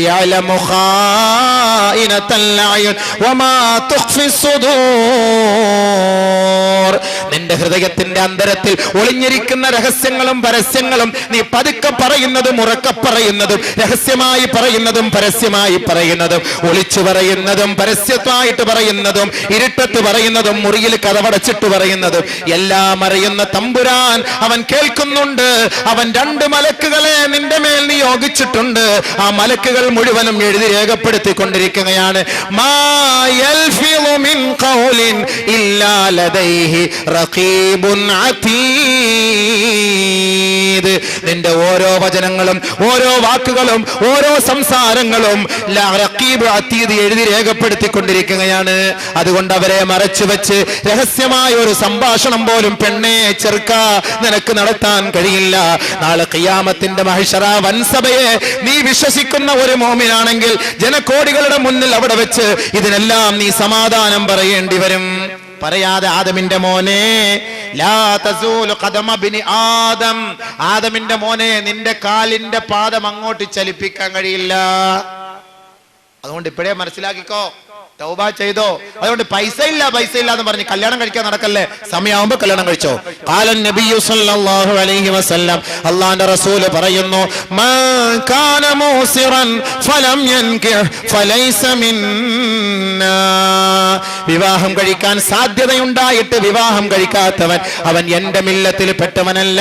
നിന്റെ ഹൃദയത്തിന്റെ അന്തരത്തിൽ ഒളിഞ്ഞിരിക്കുന്ന രഹസ്യങ്ങളും പരസ്യങ്ങളും നീ പതുക്കെ പറയുന്നതും ഉറക്കെ പറയുന്നതും, രഹസ്യമായി പറയുന്നതും പരസ്യമായി പറയുന്നതും, ഒളിച്ചു പറയുന്നതും പരസ്യമായിട്ട് പറയുന്നതും, ഇരുട്ടത്ത് പറയുന്നതും, മുറിയിൽ കതവടച്ചിട്ട് പറയുന്നതും എല്ലാം അറിയുന്ന തമ്പുരാൻ അവൻ കേൾക്കുന്നുണ്ട്. അവൻ 2 മലക്കുകളെ നിന്റെ മേൽ നിയോഗിച്ചിട്ടുണ്ട്. ആ മലക്കുകൾ മുഴുവനും എഴുതി രേഖപ്പെടുത്തിക്കൊണ്ടിരിക്കുകയാണ്. മാ യൽഫിളു മിൻ ഖൗലിൻ ഇല്ലാ ലദൈഹി റഖീബുൻ അതീദ്. നിന്റെ ഓരോ വചനങ്ങളും ഓരോ വാക്കുകളും ഓരോ സംസാരങ്ങളും റഖീബ് അതീദ് എഴുതി രേഖപ്പെടുത്തിക്കൊണ്ടിരിക്കുകയാണ്. അതുകൊണ്ട് അവരെ മറച്ചു വെച്ച് രഹസ്യമായ ഒരു സംഭാഷണം പോലും പെണ്ണെ ചെറുക്ക നിനക്ക് നടത്താൻ കഴിയില്ല. നാളെ ഖിയാമത്തിന്റെ മഹ്ശറ വൻസഭയെ നീ വിശ്വസിക്കുന്ന ഒരു മോമിനാണെങ്കിൽ ജനകോടികളുടെ മുന്നിൽ അവിടെ വെച്ച് ഇതിനെല്ലാം നീ സമാധാനം പറയേണ്ടി വരും. പറയാതെ ആദമിന്റെ മോനെ, ലാ തസൂലു ഖദമ ബിനി ആദം, ആദമിന്റെ മോനെ നിന്റെ കാലിന്റെ പാദം അങ്ങോട്ട് ചലിപ്പിക്കാൻ കഴിയില്ല. അതുകൊണ്ട് ഇപ്പോഴേ മനസ്സിലാക്കിക്കോ, തൗബ ചെയ്തോ. അതുകൊണ്ട് പൈസ ഇല്ല എന്ന് പറഞ്ഞ് കല്യാണം കഴിക്കാൻ നടക്കല്ലേ. സമയമാകുമ്പോ കല്യാണം കഴിച്ചോ. ഖാലൻ നബിയ്യു സല്ലല്ലാഹു അലൈഹി വസല്ലം, അല്ലാഹുവിന്റെ റസൂൽ പറയുന്നു, മാ കാന മൂസിറൻ ഫലം യൻകിഹ് ഫലൈസ മിന്നാ. വിവാഹം കഴിക്കാൻ സാധ്യതയുണ്ടായിട്ട് വിവാഹം കഴിക്കാത്തവൻ അവൻ എന്റെ മില്ലത്തിൽ പെട്ടവനല്ല,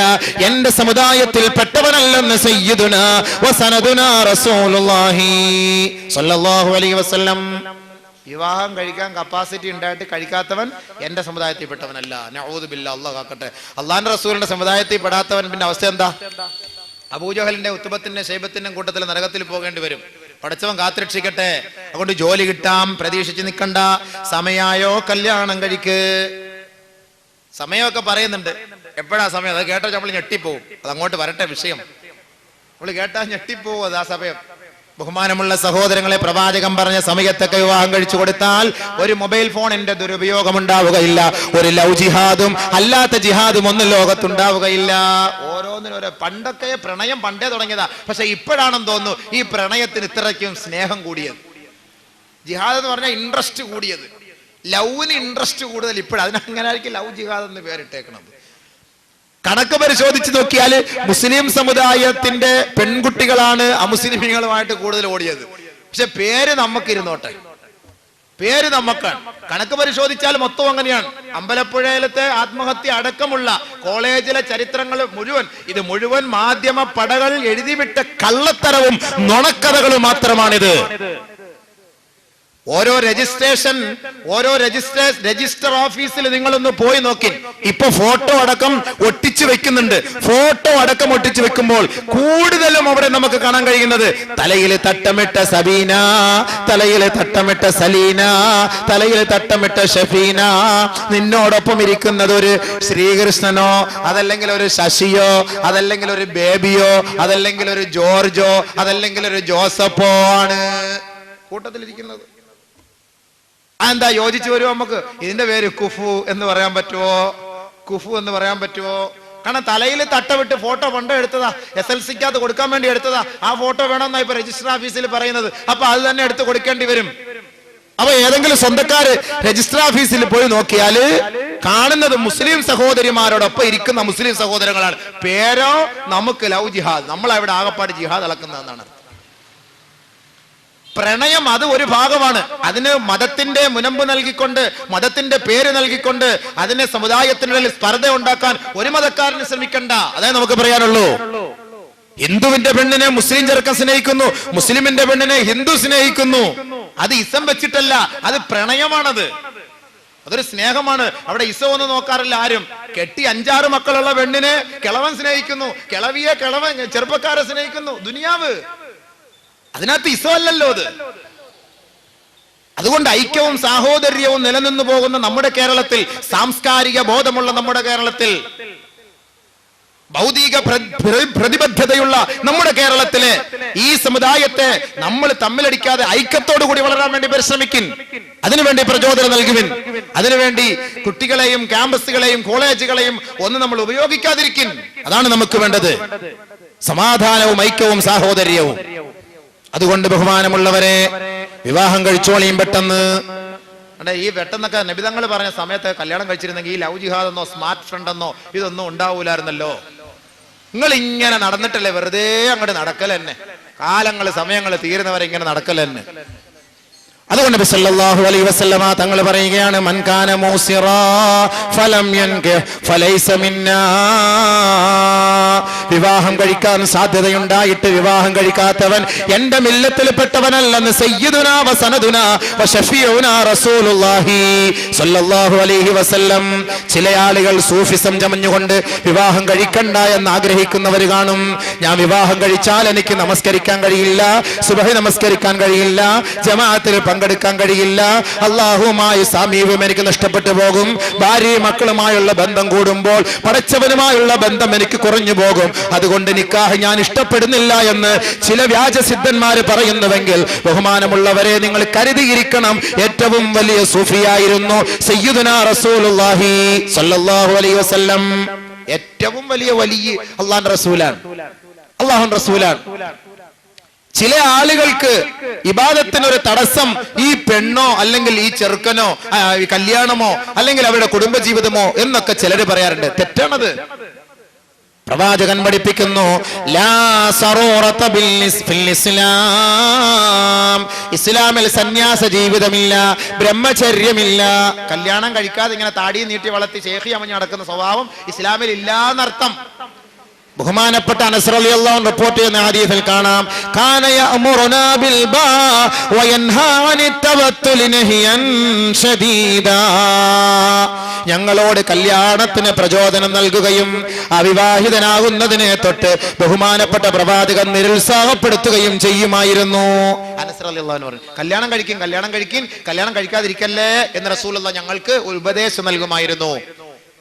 എന്റെ സമുദായത്തിൽ പെട്ടവനല്ലെന്ന് സയ്യിദുനാ വസനദുനാ റസൂലുള്ളാഹി സ്വല്ലല്ലാഹു അലൈഹി വസല്ലം. വിവാഹം കഴിക്കാൻ കപ്പാസിറ്റി ഉണ്ടായിട്ട് കഴിക്കാത്തവൻ എന്റെ സമുദായത്തിൽ പെട്ടവനല്ല. നഊദു ബില്ലാഹ്, അല്ലാഹു കാക്കട്ടെ. അള്ളാഹുവിന്റെ റസൂലിന്റെ സമുദായത്തിൽ പെടാത്തവൻ പിന്നെ അവസ്ഥ എന്താ? അബൂജഹലിന്റെ ഉത്ബത്തിന്റെ ശൈബത്തിന്റെ കൂട്ടത്തിൽ നരകത്തിൽ പോകേണ്ടി വരും. പടച്ചവൻ കാത്തുരക്ഷിക്കട്ടെ. അതുകൊണ്ട് ജോലി കിട്ടാം പ്രതീക്ഷിച്ച് നിൽക്കണ്ട. സമയായോ കല്യാണം കഴിക്ക്. സമയമൊക്കെ പറയുന്നുണ്ട്. എപ്പോഴാ സമയം? അത് കേട്ടാൽ നമ്മൾ ഞെട്ടിപ്പോവും. അത് അങ്ങോട്ട് വരട്ടെ വിഷയം. നമ്മൾ കേട്ടാൽ ഞെട്ടിപ്പോവും അത് ആ സമയം. ബഹുമാനമുള്ള സഹോദരങ്ങളെ, പ്രവാചകൻ പറഞ്ഞ സമയത്തൊക്കെ വിവാഹം കഴിച്ചു കൊടുത്താൽ ഒരു മൊബൈൽ ഫോണിന്റെ ദുരുപയോഗം ഉണ്ടാവുകയില്ല, ഒരു ലവ് ജിഹാദും അല്ലാത്ത ജിഹാദും ഒന്നും ലോകത്തുണ്ടാവുകയില്ല. ഓരോന്നിനോരോ പണ്ടൊക്കെ പ്രണയം പണ്ടേ തുടങ്ങിയതാ. പക്ഷെ ഇപ്പോഴാണെന്ന് തോന്നുന്നു ഈ പ്രണയത്തിന് ഇത്രയ്ക്കും സ്നേഹം കൂടിയത്. ജിഹാദ് എന്ന് പറഞ്ഞാൽ ഇൻട്രസ്റ്റ് കൂടിയത്. ലവിന് ഇൻട്രസ്റ്റ് കൂടുതൽ ഇപ്പോഴും. അതിനങ്ങനായിരിക്കും ലവ് ജിഹാദ് എന്ന് പേരിട്ടേക്കണത്. കണക്ക് പരിശോധിച്ച് നോക്കിയാൽ മുസ്ലിം സമുദായത്തിന്റെ പെൺകുട്ടികളാണ് അമുസ്ലിമീങ്ങളുമായിട്ട് കൂടുതൽ ഓടിയത്. പക്ഷെ പേര് നമുക്കിരുന്നോട്ടെ, പേര് നമുക്കാണ്. കണക്ക് പരിശോധിച്ചാൽ മൊത്തം അങ്ങനെയാണ്. അമ്പലപ്പുഴയിലത്തെ ആത്മഹത്യ അടക്കമുള്ള കോളേജിലെ ചരിത്രങ്ങൾ മുഴുവൻ മാധ്യമ പടകൾ എഴുതിവിട്ട കള്ളത്തരവും നുണക്കഥകളും മാത്രമാണിത്. ഓരോ രജിസ്റ്റർ ഓഫീസിൽ നിങ്ങളൊന്ന് പോയി നോക്കി. ഇപ്പൊ ഫോട്ടോ അടക്കം ഒട്ടിച്ചു വെക്കുന്നുണ്ട്. ഫോട്ടോ അടക്കം ഒട്ടിച്ചു വെക്കുമ്പോൾ കൂടുതലും അവിടെ നമുക്ക് കാണാൻ കഴിയുന്നത് തലയിൽ തട്ടമിട്ട സബീന, തലയിൽ തട്ടമിട്ട സലീന, തലയിൽ തട്ടമിട്ട ഷഫീന. നിന്നോടൊപ്പം ഇരിക്കുന്നത് ഒരു ശ്രീകൃഷ്ണനോ, അതല്ലെങ്കിൽ ഒരു ശശിയോ, അതല്ലെങ്കിൽ ഒരു ബേബിയോ, അതല്ലെങ്കിൽ ഒരു ജോർജോ, അതല്ലെങ്കിൽ ഒരു ജോസഫോ ആണ് കൂട്ടത്തിലിരിക്കുന്നത്. എന്താ യോജിച്ചു വരുമോ? നമുക്ക് ഇതിന്റെ പേര് കുഫു എന്ന് പറയാൻ പറ്റുമോ? കുഫു എന്ന് പറയാൻ പറ്റുമോ? കാരണം തലയിൽ തട്ടവിട്ട് ഫോട്ടോ പണ്ട് എടുത്തതാ, SLCക്കകത്ത് കൊടുക്കാൻ വേണ്ടി എടുത്തതാ. ആ ഫോട്ടോ വേണമെന്നാ ഇപ്പൊ രജിസ്റ്റർ ഓഫീസിൽ പറയുന്നത്. അപ്പൊ അത് തന്നെ എടുത്ത് കൊടുക്കേണ്ടി വരും. അപ്പൊ ഏതെങ്കിലും സ്വന്തക്കാര് രജിസ്റ്റർ ഓഫീസിൽ പോയി നോക്കിയാല് കാണുന്നത് മുസ്ലിം സഹോദരിമാരോടൊപ്പം ഇരിക്കുന്ന മുസ്ലിം സഹോദരങ്ങളാണ്. പേരോ നമുക്ക് ലവ് ജിഹാദ്. നമ്മളവിടെ ആകപ്പാട് ജിഹാദ് അളക്കുന്നതെന്നാണ്. പ്രണയം അത് ഒരു ഭാഗമാണ്. അതിന് മതത്തിന്റെ മുനമ്പ് നൽകിക്കൊണ്ട്, മതത്തിന്റെ പേര് നൽകിക്കൊണ്ട് അതിനെ സമുദായത്തിനുള്ളിൽ സ്പർദ്ധ ഉണ്ടാക്കാൻ ഒരു മതക്കാരന് ശ്രമിക്കണ്ട. അതേ നമുക്ക് പറയാനുള്ളൂ. ഹിന്ദുവിന്റെ പെണ്ണിനെ മുസ്ലിം ചെറുക്കൻ സ്നേഹിക്കുന്നു, മുസ്ലിമിന്റെ പെണ്ണിനെ ഹിന്ദു സ്നേഹിക്കുന്നു. അത് ഇസം വെച്ചിട്ടല്ല, അത് പ്രണയമാണത്. അതൊരു സ്നേഹമാണ്. അവിടെ ഇസം ഒന്നും നോക്കാറില്ല ആരും. കെട്ടി 5-6 മക്കളുള്ള പെണ്ണിനെ കിളവൻ സ്നേഹിക്കുന്നു, കിളവിയെ കിളവൻ ചെറുപ്പക്കാരെ സ്നേഹിക്കുന്നു. ദുനിയാവ് അതിനകത്ത് ഇസമല്ലല്ലോ അത്. അതുകൊണ്ട് ഐക്യവും സാഹോദര്യവും നിലനിന്നു പോകുന്ന നമ്മുടെ കേരളത്തിൽ, സാംസ്കാരിക ബോധമുള്ള നമ്മുടെ കേരളത്തിൽ, ഭൗതിക പ്രതിബദ്ധതയുള്ള നമ്മുടെ കേരളത്തിലെ ഈ സമുദായത്തെ നമ്മൾ തമ്മിലടിക്കാതെ ഐക്യത്തോടു കൂടി വളരാൻ വേണ്ടി പരിശ്രമിക്കും. അതിനുവേണ്ടി പ്രചോദനം നൽകുവിൻ. അതിനുവേണ്ടി കുട്ടികളെയും ക്യാമ്പസുകളെയും കോളേജുകളെയും ഒന്നും നമ്മൾ ഉപയോഗിക്കാതിരിക്കും. അതാണ് നമുക്ക് വേണ്ടത്, സമാധാനവും ഐക്യവും സാഹോദര്യവും. അതുകൊണ്ട് ബഹുമാനമുള്ളവരെ, വിവാഹം കഴിച്ചോളിയും പെട്ടെന്ന്. ഈ പെട്ടെന്നൊക്കെ നബിതങ്ങൾ പറഞ്ഞ സമയത്ത് കല്യാണം കഴിച്ചിരുന്നെങ്കിൽ ഈ ലവ് ജിഹാദ് എന്നോ സ്മാർട്ട് ഫ്രണ്ട് എന്നോ ഇതൊന്നും ഉണ്ടാവൂലായിരുന്നല്ലോ. നിങ്ങൾ ഇങ്ങനെ നടന്നിട്ടല്ലേ വെറുതെ അങ്ങോട്ട് നടക്കൽ തന്നെ. കാലങ്ങൾ സമയങ്ങൾ തീരുന്നവരെ ഇങ്ങനെ നടക്കൽ തന്നെ. അതുകൊണ്ട് നബി സല്ലല്ലാഹു അലൈഹി വസല്ലമ തങ്ങൾ പറയുകയാണ്, മൻ കാന മൂസിറാ ഫലം യൻകിഹ് ഫലൈസ മിന്നാ. വിവാഹം കഴിക്കാൻ സാധ്യതയുണ്ടായിട്ട് വിവാഹം കഴിക്കാത്തവൻ എന്റെ മില്ലത്തിൽപ്പെട്ടവനല്ലെന്ന് സയ്യിദുനാ വസനദുനാ വശഫീഉനാ റസൂലുള്ളാഹി സ്വല്ലല്ലാഹു അലൈഹി വസല്ലം. ചില ആളുകൾ സൂഫിസം ചമഞ്ഞുകൊണ്ട് വിവാഹം കഴിക്കണ്ട എന്ന് ആഗ്രഹിക്കുന്നവർ കാണും. ഞാൻ വിവാഹം കഴിച്ചാൽ എനിക്ക് നമസ്കരിക്കാൻ കഴിയില്ല, സുബഹി നമസ്കരിക്കാൻ കഴിയില്ല, ജമാഅത്തിൽ പങ്കെടുക്കാൻ കഴിയില്ല, അള്ളാഹുവുമായി സാമീപ്യം എനിക്ക് നഷ്ടപ്പെട്ടു പോകും, ഭാര്യയും മക്കളുമായുള്ള ബന്ധം കൂടുമ്പോൾ പടച്ചവനുമായുള്ള ബന്ധം എനിക്ക് കുറഞ്ഞു പോകും, അതുകൊണ്ട് നിക്കാഹ് ഞാൻ ഇഷ്ടപ്പെടുന്നില്ല എന്ന് ചില വ്യാജസിദ്ധന്മാര് പറയുന്നുവെങ്കിൽ ബഹുമാനമുള്ളവരെ, നിങ്ങൾ കരുതിയിരിക്കണം, ഏറ്റവും വലിയ സൂഫിയായിരുന്നു സയ്യിദുനാ റസൂലുള്ളാഹി സ്വല്ലല്ലാഹു അലൈഹി വസല്ലം. ഏറ്റവും വലിയ അല്ലാഹുവിന്റെ റസൂലാണ്, അല്ലാഹുവിന്റെ റസൂലാണ്. ചില ആളുകൾക്ക് ഇബാദത്തിനൊരു തടസ്സം ഈ പെണ്ണോ അല്ലെങ്കിൽ ഈ ചെറുക്കനോ കല്യാണമോ അല്ലെങ്കിൽ അവരുടെ കുടുംബജീവിതമോ എന്നൊക്കെ ചിലര് പറയാറുണ്ട്. തെറ്റാണത്. പ്രവാചകൻ പഠിപ്പിക്കുന്നു, ലാ സറൂറത ബിൽ ഇസ്ലാം. ഇസ്ലാമിൽ സന്യാസ ജീവിതമില്ല, ബ്രഹ്മചര്യമില്ല. കല്യാണം കഴിക്കാതെ ഇങ്ങനെ താടി നീട്ടി വളർത്തി ശേഖി അമഞ്ഞ് നടക്കുന്ന സ്വഭാവം ഇസ്ലാമിൽ ഇല്ല എന്നർത്ഥം. ബഹുമാനപ്പെട്ട അനസ് റളിയല്ലാഹു അൻഹു റിപ്പോർട്ട് ചെയ്യുന്ന ഹദീസിൽ കാണാം, കാന യഅമുറുനാ ബിൽ ബാ വയൻഹാ അനിത് തവത്തുൽ നഹിയൻ ശദീദാ. ഞങ്ങളോട് കല്യാണത്തിന് പ്രചോദനം നൽകുകയും അവിവാഹിതനാകുന്നതിനെ തൊട്ട് ബഹുമാനപ്പെട്ട പ്രവാചകൻ നിരുത്സാഹപ്പെടുത്തുകയും ചെയ്യുമായിരുന്നു. അനസ് റളിയല്ലാഹു അൻഹു പറഞ്ഞു, കല്യാണം കഴിക്കും, കല്യാണം കഴിക്കാതിരിക്കല്ലേ എന്ന് റസൂലുള്ളാഹി ഞങ്ങൾക്ക് ഒരു ഉപദേശം നൽകുമായിരുന്നു.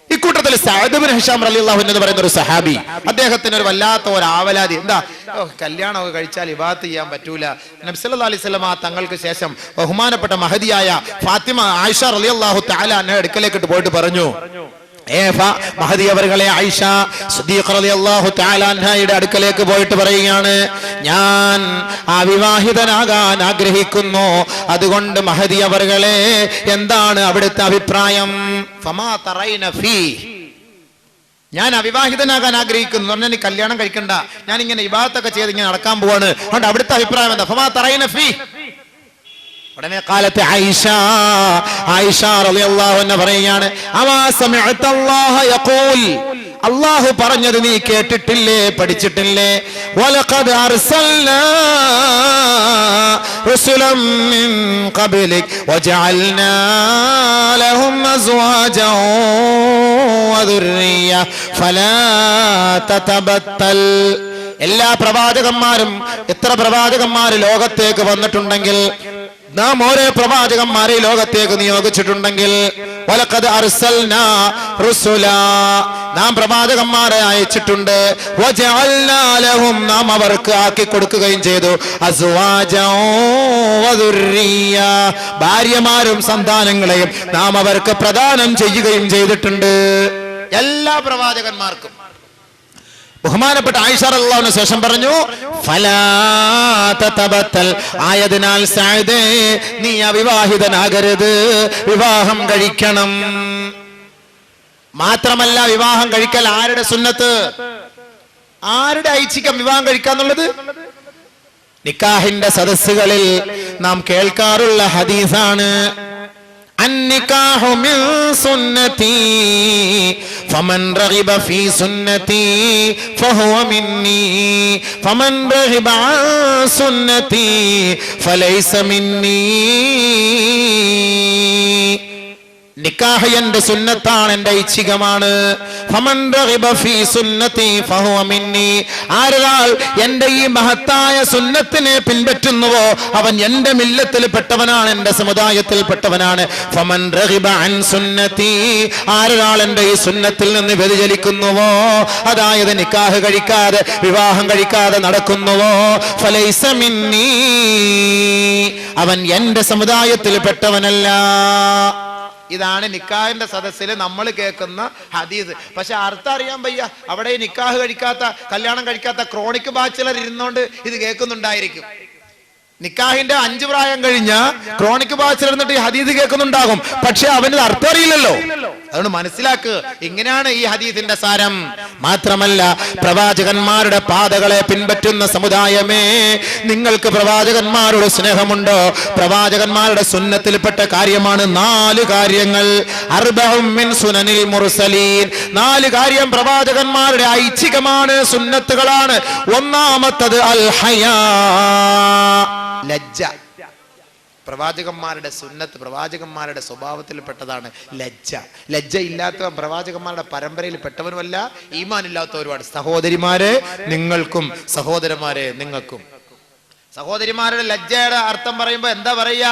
ഈ ഇക്കൂട്ടത്തിൽ സഅദ് ഇബ്നു ഹിശാം റളിയല്ലാഹു അൻഹു എന്ന് പറയുന്ന ഒരു സഹാബി, അദ്ദേഹത്തിന് ഒരു വല്ലാത്ത ഒരു ആവലാതി, എന്താ കല്യാണമൊക്കെ കഴിച്ചാൽ ഇബാദത്ത് ചെയ്യാൻ പറ്റൂല. നബി സല്ലല്ലാഹു അലൈഹി വസല്ലം തങ്ങൾക്ക് ശേഷം ബഹുമാനപ്പെട്ട മഹദിയായ ഫാത്തിമ ആയിഷ റളിയല്ലാഹു തആല അൻഹ അടുക്കലേക്ക് പോയിട്ട് പറഞ്ഞു, മഹദി അവர்களെ ആയിഷ സിദ്ദീഖ റളിയല്ലാഹു തആല അൻഹയുടെ അടുക്കലേക്ക് പോയിട്ട് പറയുകയാണ്, ഞാൻ അവിവാഹിതനാകാൻ ആഗ്രഹിക്കുന്നു, അതുകൊണ്ട് മഹദി അവர்களെ എന്താണ് അവിടുത്തെ അഭിപ്രായം? ഫമാ തറൈന ഫീ, ഞാൻ അവിവാഹിതനാകാൻ ആഗ്രഹിക്കുന്നു, പറഞ്ഞാൽ നീ കല്യാണം കഴിക്കണ്ട, ഞാൻ ഇങ്ങനെ ഇബാദത്തൊക്കെ ചെയ്ത് ഇങ്ങനെ നടക്കാൻ പോവാണ്, അതുകൊണ്ട് അവിടുത്തെ അഭിപ്രായം എന്താ? ഫമാ തറൈന ഫീ. ഉടനെ കാലത്ത് ആയിഷ റളിയല്ലാഹു അൻഹ പറയുകയാണ്, അമാ സമിഅത അല്ലാഹ യഖൂൽ, അല്ലാഹു പറഞ്ഞത് നീ കേട്ടിട്ടില്ലേ, പഠിച്ചിട്ടില്ലേ? വലഖദ് അർസൽനാ റസൂലൻ മിൻ ഖബ്ലിക് വജഅൽനാ ലഹും അസ്വാജൻ വദുർരിയ്യ ഫലാ തതബത്തൽ. എല്ലാ പ്രവാചകന്മാരും, എത്ര പ്രവാചകന്മാർ ലോകത്തേക്ക് വന്നിട്ടുണ്ടെങ്കിൽ, നാം ഓരോ പ്രവാചകന്മാരെ ലോകത്തേക്ക് നിയോഗിച്ചിട്ടുണ്ടെങ്കിൽ, വലഖദ് അർസൽനാ റുസുലാ, നാം പ്രവാചകന്മാരെ അയച്ചിട്ടുണ്ട്, വജഅൽനാ ലഹും, നാം അവർക്ക് ആക്കി കൊടുക്കുകയും ചെയ്തു, അസ്വാജൻ വദുർരിയ്യ, ഭാര്യമാരും സന്താനങ്ങളെയും നാം അവർക്ക് പ്രദാനം ചെയ്യുകയും ചെയ്തിട്ടുണ്ട്. എല്ലാ പ്രവാചകന്മാർക്കും. ബഹുമാനപ്പെട്ട ആയിഷ റളിയല്ലാഹു അൻഹ ശേഷം പറഞ്ഞു, ഫലാ തതബത്തൽ, ആയതിനാൽ സഅദേ നീ അവിവാഹിതനാകരുത്, വിവാഹം കഴിക്കണം. മാത്രമല്ല, വിവാഹം കഴിക്കൽ ആരുടെ സുന്നത്ത്? ആരുടെ ഐച്ഛികം വിവാഹം കഴിക്കാന്നുള്ളത്? നിക്കാഹിന്റെ സദസ്സുകളിൽ നാം കേൾക്കാറുള്ള ഹദീസാണ്, അന്നിക്കാഹു മിൻ സുന്നതി ഫമൻ റഗിബ ഫീ സുന്നതി ഫഹുവ മിന്നി ഫമൻ റഗിബ അൻ സുന്നതി ഫലൈസ മിന്നി. നിക്കാഹ് എന്റെ സുന്നത്താണ്, എന്റെ ഐച്ഛികമാണ്. ഫമൻ റഗിബ ഫീ സുന്നതി ഫഹുവ മിന്നി, ആരാൾ എന്റെ ഈ മഹത്തായ സുന്നത്തിനെ പിൻപറ്റുന്നുവോ അവൻ എന്റെ മില്ലത്തിൽ പെട്ടവനാണ്, എന്റെ സമുദായത്തിൽ പെട്ടവനാണ്. ഫമൻ റഗിബ അൻ സുന്നതി, ആരാൾ എന്റെ ഈ സുന്നത്തിൽ നിന്ന് വ്യതിചലിക്കുന്നുവോ, അതായത് നിക്കാഹ് കഴിക്കാതെ, വിവാഹം കഴിക്കാതെ നടക്കുന്നുവോ, ഫലൈസ മിന്നി, അവൻ എന്റെ സമുദായത്തിൽ പെട്ടവനല്ല. ഇതാണ് നിക്കാഹിന്റെ സദസ്സിൽ നമ്മൾ കേൾക്കുന്ന ഹദീസ്. പക്ഷെ അർത്ഥം അറിയാൻ വയ്യ. അവിടെ നിക്കാഹ് കഴിക്കാത്ത, കല്യാണം കഴിക്കാത്ത ക്രോണിക് ബാച്ചിലർ ഇരുന്നോണ്ട് ഇത് കേൾക്കുന്നുണ്ടായിരിക്കും. നിക്കാഹിന്റെ 5 പ്രായം കഴിഞ്ഞ ക്രോണിക് ബാച്ചിലർ എന്നിട്ട് ഈ ഹദീസ് കേൾക്കുന്നുണ്ടാകും, പക്ഷെ അവന് അർത്ഥം അറിയില്ലല്ലോ. അതുകൊണ്ട് മനസ്സിലാക്കുക, ഇങ്ങനെയാണ് ഈ ഹദീസിന്റെ സാരം. മാത്രമല്ല, പ്രവാചകന്മാരുടെ പാതകളെ പിൻപറ്റുന്ന സമുദായമേ, നിങ്ങൾക്ക് പ്രവാചകന്മാരുടെ സ്നേഹമുണ്ടോ? പ്രവാചകന്മാരുടെ സുന്നത്തിൽപ്പെട്ട കാര്യമാണ് 4 കാര്യങ്ങൾ. അർബഉം മിൻ സുനനിൽ മുർസലീൻ, 4 കാര്യം പ്രവാചകന്മാരുടെ ഐച്ഛികമാണ്, സുന്നത്തുകളാണ്. ഒന്നാമത്തത് അൽ ഹയാ, ലജ്ജ. പ്രവാചകന്മാരുടെ സുന്നത്ത്, പ്രവാചകന്മാരുടെ സ്വഭാവത്തിൽപ്പെട്ടതാണ് ലജ്ജ. ലജ്ജ ഇല്ലാത്തവൻ പ്രവാചകന്മാരുടെ പരമ്പരയിൽ പെട്ടവനുമല്ല, ഈമാൻ ഇല്ലാത്തവരുമാണ്. സഹോദരിമാരെ നിങ്ങൾക്കും, സഹോദരന്മാരെ നിങ്ങൾക്കും. സഹോദരിമാരുടെ ലജ്ജയുടെ അർത്ഥം പറയുമ്പോ എന്താ പറയാ?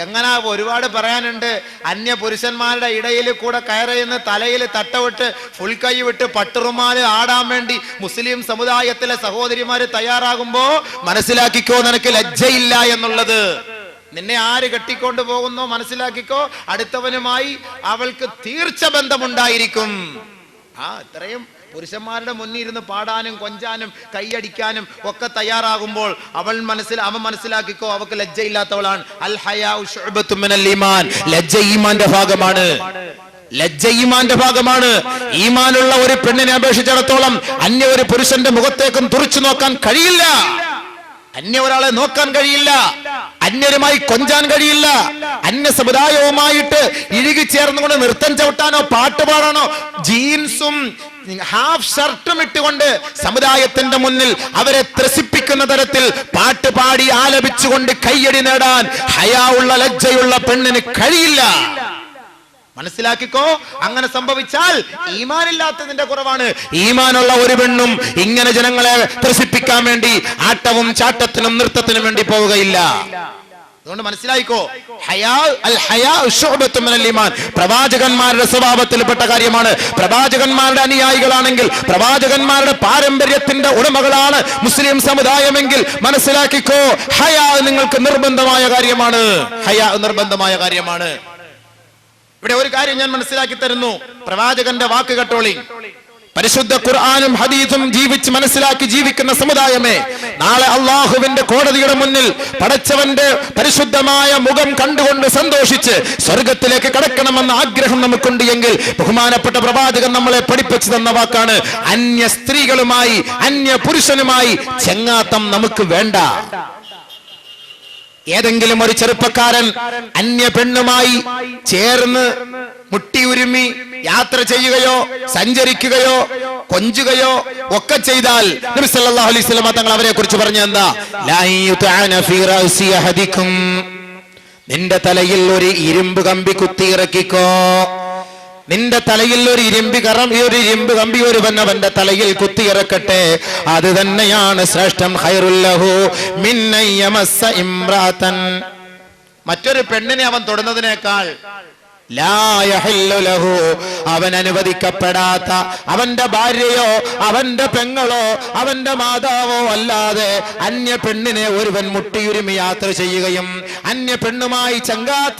എങ്ങനെ ഒരുപാട് പറയാനുണ്ട്. അന്യ പുരുഷന്മാരുടെ ഇടയിൽ കൂടെ കയറിയെന്ന് തലയിൽ തട്ടവിട്ട് ഫുൾ കൈ വിട്ട് പട്ടുറുമാല് ആടാൻ വേണ്ടി മുസ്ലിം സമുദായത്തിലെ സഹോദരിമാര് തയ്യാറാകുമ്പോ മനസ്സിലാക്കിക്കോ, നിനക്ക് ലജ്ജയില്ല എന്നുള്ളത്. നിന്നെ ആര് കെട്ടിക്കൊണ്ട് പോകുന്നോ മനസ്സിലാക്കിക്കോ, അടുത്തവനുമായി അവൾക്ക് തീർച്ച ബന്ധമുണ്ടായിരിക്കും. ഇത്രയും പുരുഷന്മാരുടെ മുന്നിൽ ഇരുന്ന് പാടാനും കൊഞ്ചാനും കൈയടിക്കാനും ഒക്കെ തയ്യാറാകുമ്പോൾ അവൻ മനസ്സിലാക്കിക്കോ, അവൾക്ക് ലജ്ജയില്ലാത്തവളാണ്. അൽ ഹയാഉ ശുഅബത്തും മിനൽ ഈമാൻ, ലജ്ജ ഈമാന്റെ ഭാഗമാണ്. ലജ്ജ ഈമാന്റെ ഭാഗമാണ്. ഈമാനുള്ള ഒരു പെണ്ണിനെ അപേക്ഷിച്ചിടത്തോളം അന്യ ഒരു പുരുഷന്റെ മുഖത്തേക്കും തുറിച്ചു നോക്കാൻ കഴിയില്ല, അന്യ ഒരാളെ നോക്കാൻ കഴിയില്ല, അന്യരുമായി കൊഞ്ചാൻ കഴിയില്ല. അന്യ സമുദായവുമായിട്ട് ഇഴുകിച്ചേർന്നുകൊണ്ട് നൃത്തം ചവിട്ടാനോ പാട്ട് പാടാനോ ജീൻസും ഹാഫ് ഷർട്ടും ഇട്ടുകൊണ്ട് സമുദായത്തിന്റെ മുന്നിൽ അവരെ ത്രസിപ്പിക്കുന്ന തരത്തിൽ പാട്ട് പാടി ആലപിച്ചുകൊണ്ട് കയ്യടി നേടാൻ ഹയാ ഉള്ള ലജ്ജയുള്ള പെണ്ണിന് കഴിയില്ല. മനസ്സിലാക്കിക്കോ, അങ്ങനെ സംഭവിച്ചാൽ ഈമാനില്ലാത്തതിന്റെ കുറവാണ്. ഈമാനുള്ള ഒരു പെണ്ണും ഇങ്ങനെ ജനങ്ങളെ ത്രസിപ്പിക്കാൻ വേണ്ടി ആട്ടവും ചാട്ടത്തിനും നൃത്തത്തിനും വേണ്ടി പോവുകയില്ല. അതുകൊണ്ട് മനസ്സിലായിക്കോ, പ്രവാചകന്മാരുടെ സ്വഭാവത്തിൽപ്പെട്ട കാര്യമാണ്. പ്രവാചകന്മാരുടെ അനുയായികളാണെങ്കിൽ, പ്രവാചകന്മാരുടെ പാരമ്പര്യത്തിന്റെ ഉടമകളാണ് മുസ്ലിം സമുദായമെങ്കിൽ മനസ്സിലാക്കിക്കോ, ഹയാ നിങ്ങൾക്ക് നിർബന്ധമായ കാര്യമാണ്. ഹയാ നിർബന്ധമായ കാര്യമാണ്. ഇവിടെ ഒരു കാര്യം ഞാൻ മനസ്സിലാക്കി തരുന്നു. പ്രവാചകന്റെ വാക്ക് കേട്ടോളി. പരിശുദ്ധ ഖുർആനും ഹദീസും ജീവിച്ച് മനസ്സിലാക്കി ജീവിക്കുന്ന സമുദായമേ, നാളെ അള്ളാഹുവിന്റെ കോടതിയുടെ മുന്നിൽ പടച്ചവന്റെ പരിശുദ്ധമായ മുഖം കണ്ടുകൊണ്ട് സന്തോഷിച്ച് സ്വർഗത്തിലേക്ക് കടക്കണമെന്ന ആഗ്രഹം നമുക്കുണ്ട് എങ്കിൽ, ബഹുമാനപ്പെട്ട പ്രവാചകൻ നമ്മളെ പഠിപ്പിച്ചു തന്ന വാക്കാണ്, അന്യ സ്ത്രീകളുമായി അന്യ പുരുഷനുമായി ചെങ്ങാത്തം നമുക്ക് വേണ്ട. ഏതെങ്കിലും ഒരു ചെറുപ്പക്കാരൻ അന്യ പെണ്ണുമായി ചേർന്ന് മുട്ടിയുരുമി യാത്ര ചെയ്യുകയോ സഞ്ചരിക്കുകയോ കൊഞ്ചുകയോ ഒക്കെ ചെയ്താൽ നബി സല്ലല്ലാഹു അലൈഹി വസല്ലം തങ്ങൾ അവരെ കുറിച്ച് പറഞ്ഞ എന്താ? ലാ യുതഅന ഫീ റഅസി അഹദികും, നിന്റെ തലയിൽ ഒരു ഇരുമ്പ് കമ്പി കുത്തിയിറക്കിക്കോ. നിന്റെ തലയിൽ ഒരു ഇരുമ്പ് കമ്പി ഒരുവൻ അവന്റെ തലയിൽ കുത്തിയിറക്കട്ടെ. അത് തന്നെയാണ് ശ്രേഷ്ഠം. ഖൈറുൽ ലഹു മിൻ അയ്യമസ്സ ഇംറാതൻ, മറ്റൊരു പെണ്ണിനെ അവൻ തൊടുന്നതിനേക്കാൾ ലാ യഹില്ലു ലഹു, അവൻ അനുവദിക്കപ്പെടാത്ത അവന്റെ ഭാര്യയോ അവന്റെ പെങ്ങളോ അവന്റെ മാതാവോ അല്ലാതെ അന്യ പെണ്ണിനെ ഒരുവൻ മുട്ടിയുരുമി യാത്ര ചെയ്യുകയും അന്യ പെണ്ണുമായി